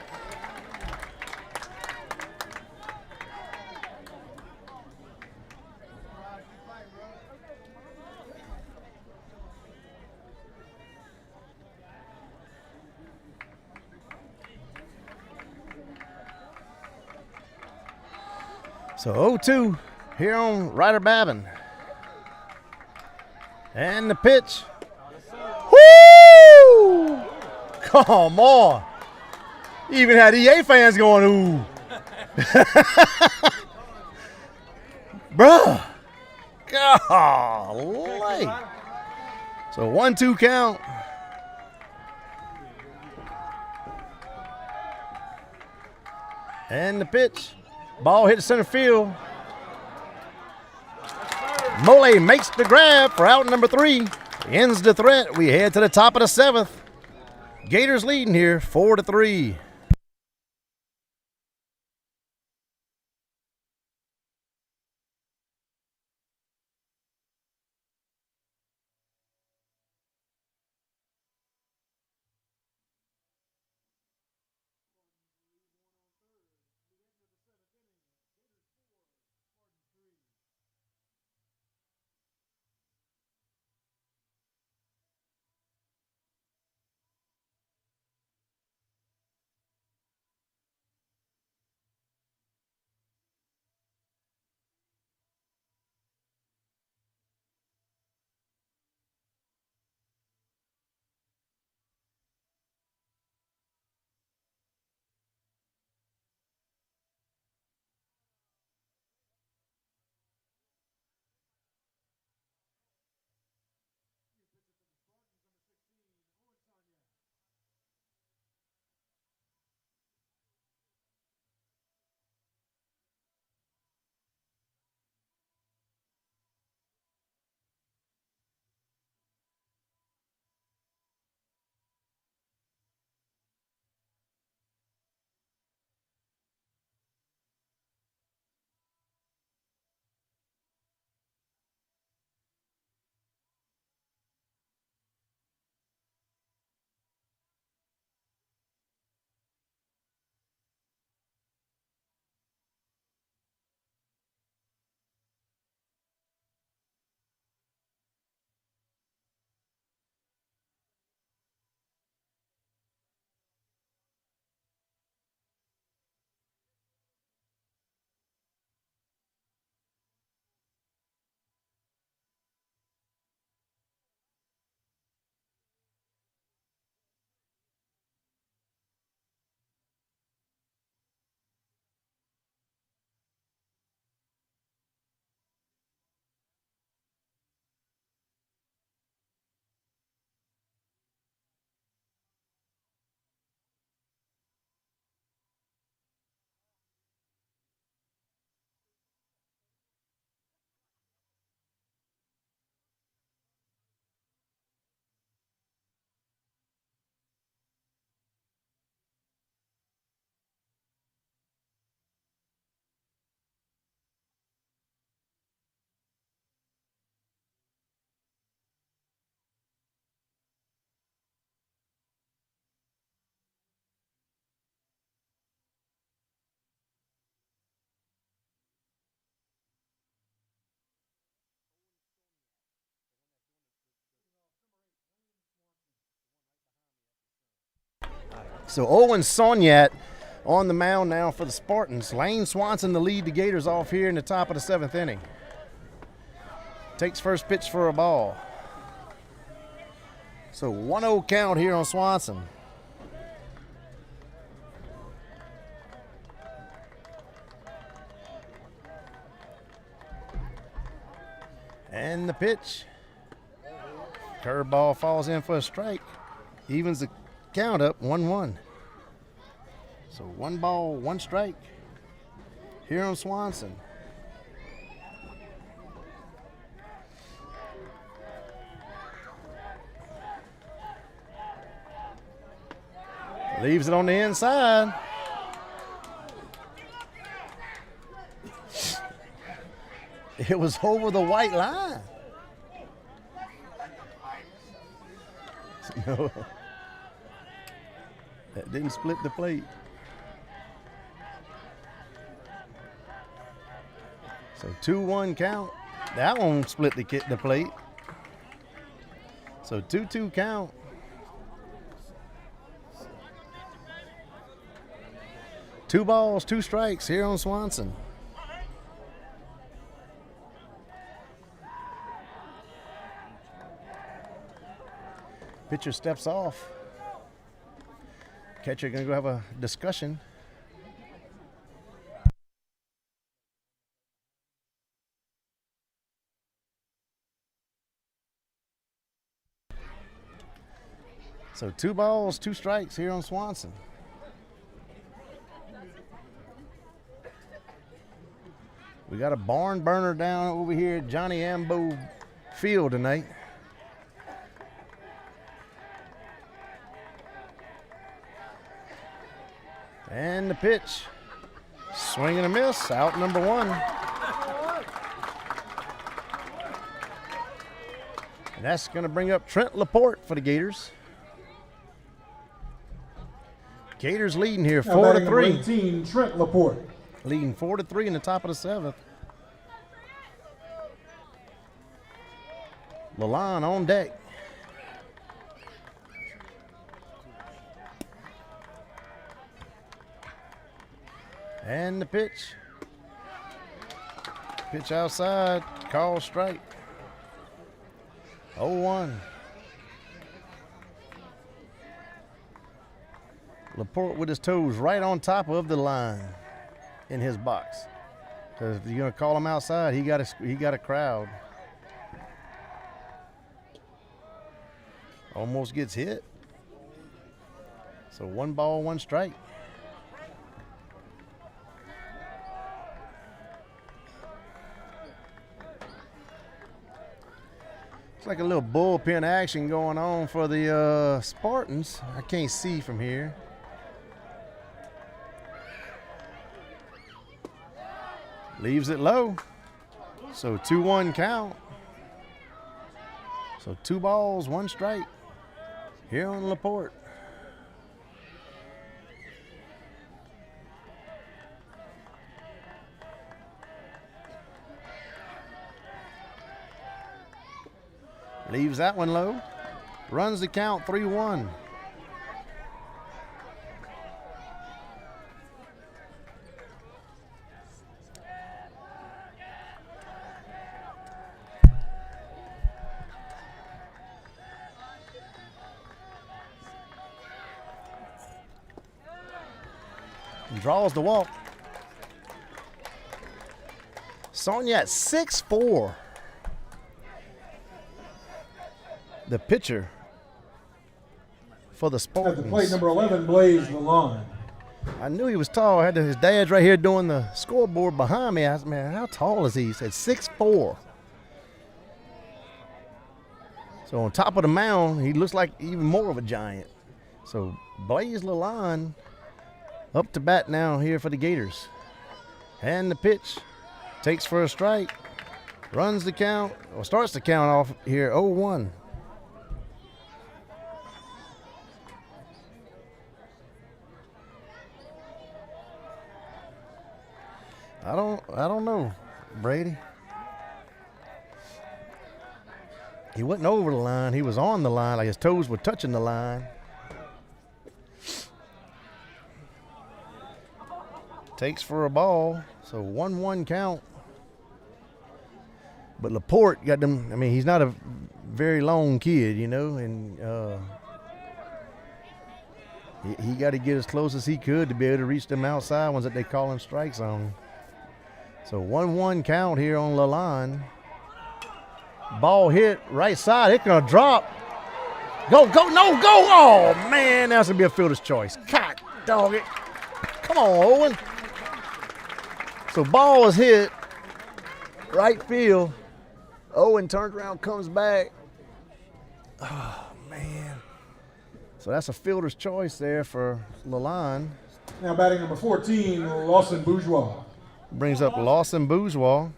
So 0-2 here on Ryder Babin. And the pitch. Woo! Come on. Even had EA fans going, ooh. Bruh. Golly. So 1-2 count. And the pitch. Ball hit center field. Mole makes the grab for out number 3. Ends the threat. We head to the top of the 7th. Gators leading here 4-3. So Owen Sonyat On the mound now for the Spartans. Lane Swanson to lead the Gators off here in the top of the 7th inning. Takes first pitch for a ball. So 1-0 count here on Swanson. And the pitch. Curveball falls in for a strike. Evens the count up 1-1. So 1 ball, 1 strike here on Swanson. Leaves it on the inside. It was over the white line. No, that didn't split the plate. So 2-1 count. That one split the plate. So 2-2 count. Two balls, 2 strikes here on Swanson. Pitcher steps off. Catcher gonna go have a discussion. So 2 balls, 2 strikes here on Swanson. We got a barn burner down over here at Johnny Ambo Field tonight. And the pitch. Swing and a miss, out number 1. And that's going to bring up Trent Laporte for the Gators. Gators leading here 4-3. 18, Trent Laporte. Leading 4-3 in the top of the 7th. Lalonde on deck. And the pitch. Pitch outside. Call strike. 0-1. Laporte with his toes right on top of the line in his box. Because if you're going to call him outside, he got a crowd. Almost gets hit. So 1 ball, 1 strike. It's like a little bullpen action going on for the Spartans. I can't see from here. Leaves it low. So 2-1 count. So 2 balls, 1 strike here on Laporte. Leaves that one low. Runs the count 3-1. Draws the walk. Sonia at 6'4". The pitcher for the At Spartans. the plate, number 11, Blaze Lalonde. I knew he was tall. I had his dad's right here doing the scoreboard behind me. I said, man, how tall is he? He said 6'4". So on top of the mound, he looks like even more of a giant. So Blaze Lalonde up to bat now here for the Gators. And the pitch. Takes for a strike. Runs the count, or starts the count off here 0-1. I don't know, Brady. He wasn't over the line. He was on the line, like his toes were touching the line. Takes for a ball. So 1-1 count. But Laporte got them. I mean, he's not a very long kid, you know, and he got to get as close as he could to be able to reach them outside ones that they call in strike zone. So 1-1 count here on Lalonde. Ball hit right side. It's going to drop. Go, no, go. Oh, man, that's going to be a fielder's choice. God dog it. Come on, Owen. So ball is hit right field. Owen turns around, comes back. Oh, man. So that's a fielder's choice there for Lalonde. Now batting number 14, Lawson Bourgeois. Brings up Lawson Bourgeois.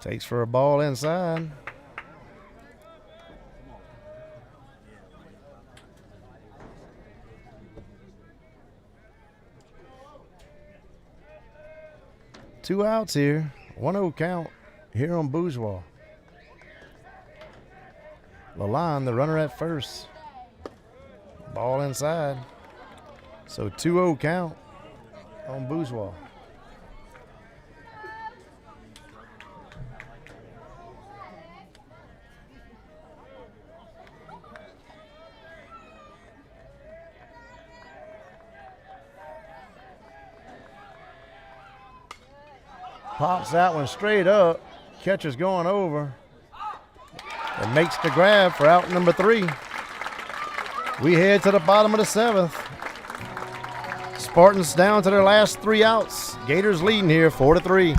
Takes for a ball inside. Two outs here. 1-0 count here on Bourgeois. Lalonde, the runner at first. Ball inside. So 2-0 count on Bourgeois. Pops that one straight up. Catcher's going over. And makes the grab for out number 3. We head to the bottom of the 7th. Spartans down to their last 3 outs. Gators leading here 4-3.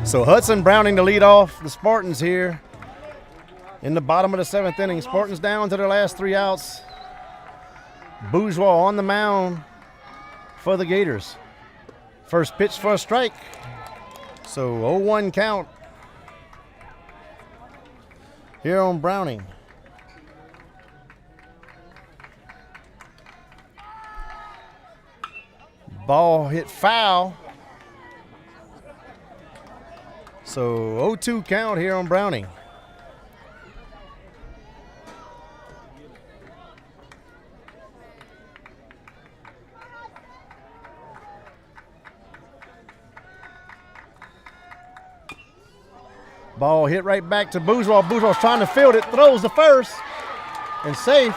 So Hudson Browning to lead off the Spartans here in the bottom of the 7th inning. Spartans down to their last 3 outs. Bourgeois on the mound for the Gators. First pitch for a strike. So 0-1 count here on Browning. Ball hit foul. So 0-2 count here on Browning. Ball hit right back to Bourgeois. Bourgeois trying to field it, throws the first, and safe.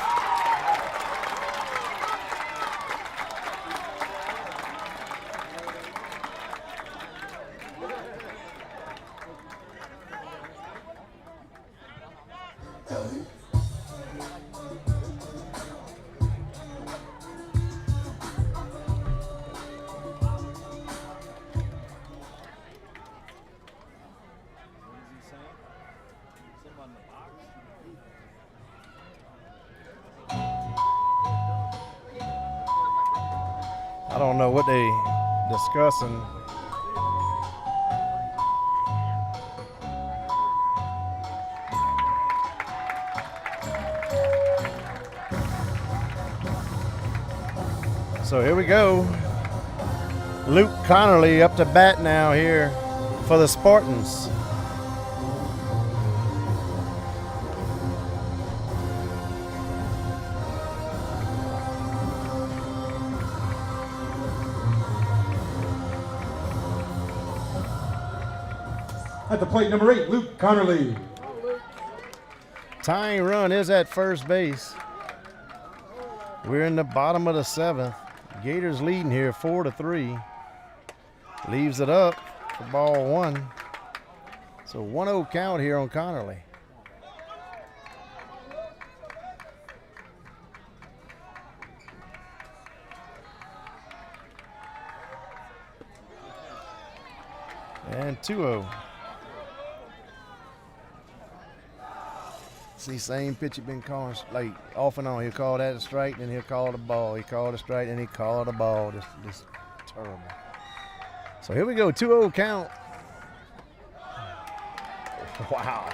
I don't know what they discussing. So here we go. Luke Connerly up to bat now here for the Spartans. At the plate, number 8, Luke Connerly. Tying run is at first base. We're in the bottom of the 7th. Gators leading here 4-3. Leaves it up for ball 1. So 1-0 count here on Connerly. And 2-0. See, same pitch he's been calling like off and on. He'll call that a strike, then he'll call it a ball. He called a strike, then he called it a ball. Just terrible. So here we go, 2-0 count. Wow.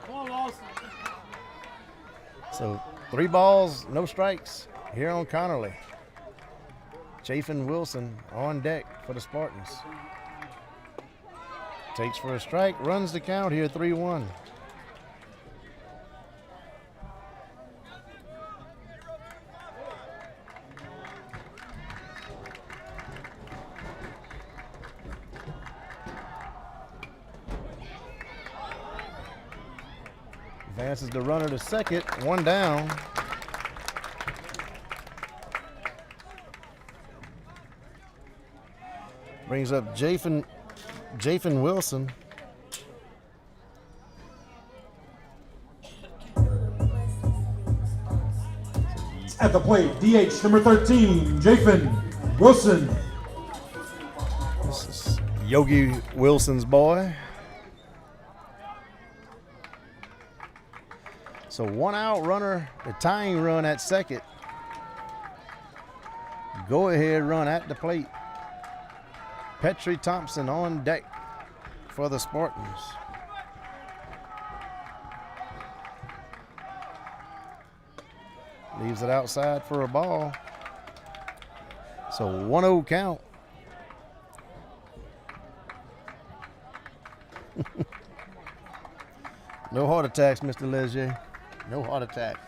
Come on, Lawson. So 3 balls, no strikes here on Connerly. Chafin Wilson on deck for the Spartans. Takes for a strike, runs the count here 3-1. Advances the runner to second, 1 down. Brings up Chafin Wilson. At the plate, DH number 13, Chafin Wilson. This is Yogi Wilson's boy. So 1 out runner, the tying run at second. Go ahead run at the plate. Petrie Thompson on deck for the Spartans. Leaves it outside for a ball. So 1-0 count. No heart attacks, Mr. Leger. No heart attacks.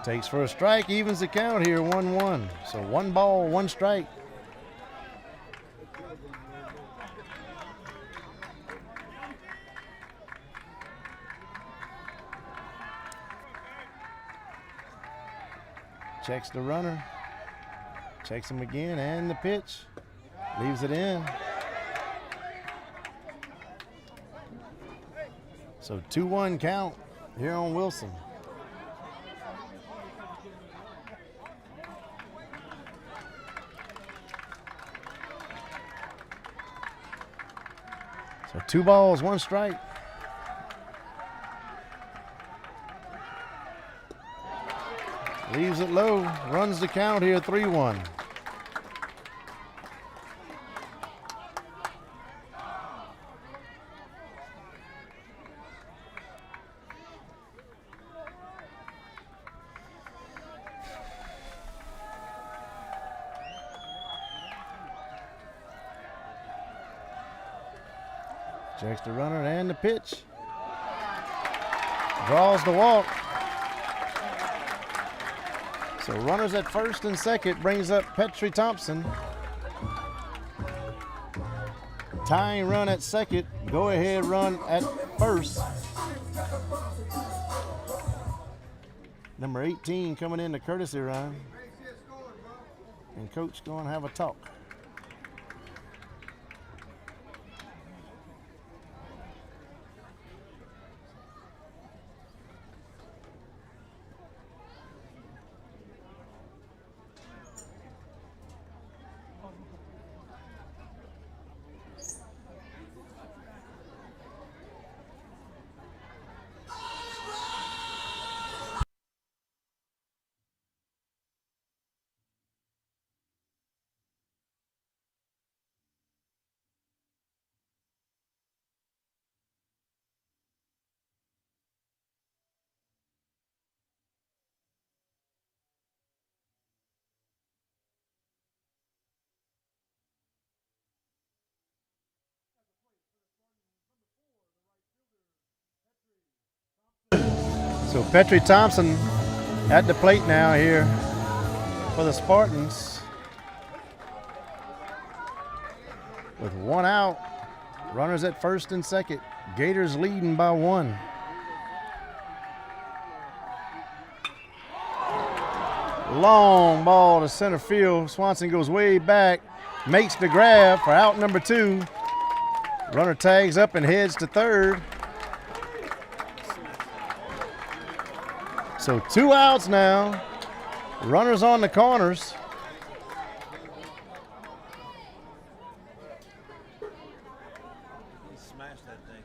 Takes for a strike, evens the count here, 1-1. So 1 ball, 1 strike. Checks the runner. Checks him again, and the pitch. Leaves it in. So 2-1 count here on Wilson. So 2 balls, 1 strike. Leaves it low, runs the count here, 3-1. Checks the runner and the pitch. Draws the walk. So runners at first and second, brings up Petrie Thompson. Tying run at second. Go ahead run at first. Number 18 coming in the courtesy run. And coach going to have a talk. So Petrie Thompson at the plate now here for the Spartans. With one out, runners at first and second. Gators leading by 1. Long ball to center field. Swanson goes way back, makes the grab for out number 2. Runner tags up and heads to third. So 2 outs now. Runners on the corners. He smashed that thing.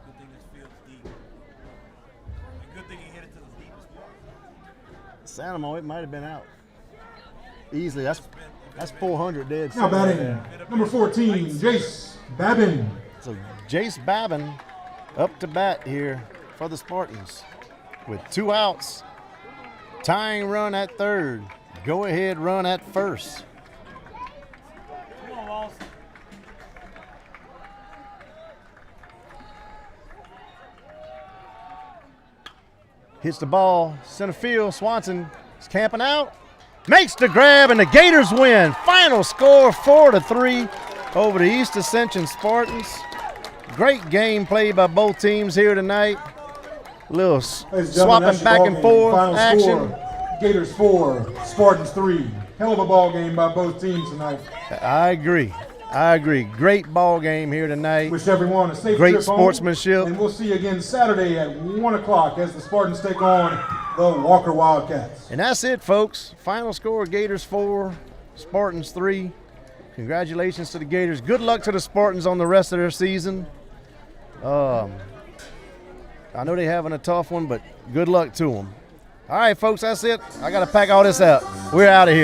Good thing this field's deep. And good thing he hit it to the deepest part. Sanamo, it might have been out. Easily. That's 400 dead. Now center batting, there. number 14, Jace Babin. So Jace Babin up to bat here for the Spartans with 2 outs. Tying run at third. Go ahead run at first. Come on, Walls. Hits the ball center field. Swanson is camping out. Makes the grab and the Gators win. Final score 4-3 over the East Ascension Spartans. Great game played by both teams here tonight. Little Ladies and gentlemen, that's swapping your back ball and game. forth Final action. score, Gators 4, Spartans 3. Hell of a ball game by both teams tonight. I agree. Great ball game here tonight. Wish everyone a safe Great trip home, sportsmanship. and we'll see you again Saturday at 1 o'clock as the Spartans take on the Walker Wildcats. And that's it, folks. Final score, Gators 4, Spartans 3. Congratulations to the Gators. Good luck to the Spartans on the rest of their season. I know they're having a tough one, but good luck to them. All right, folks, that's it. I got to pack all this up. We're out of here.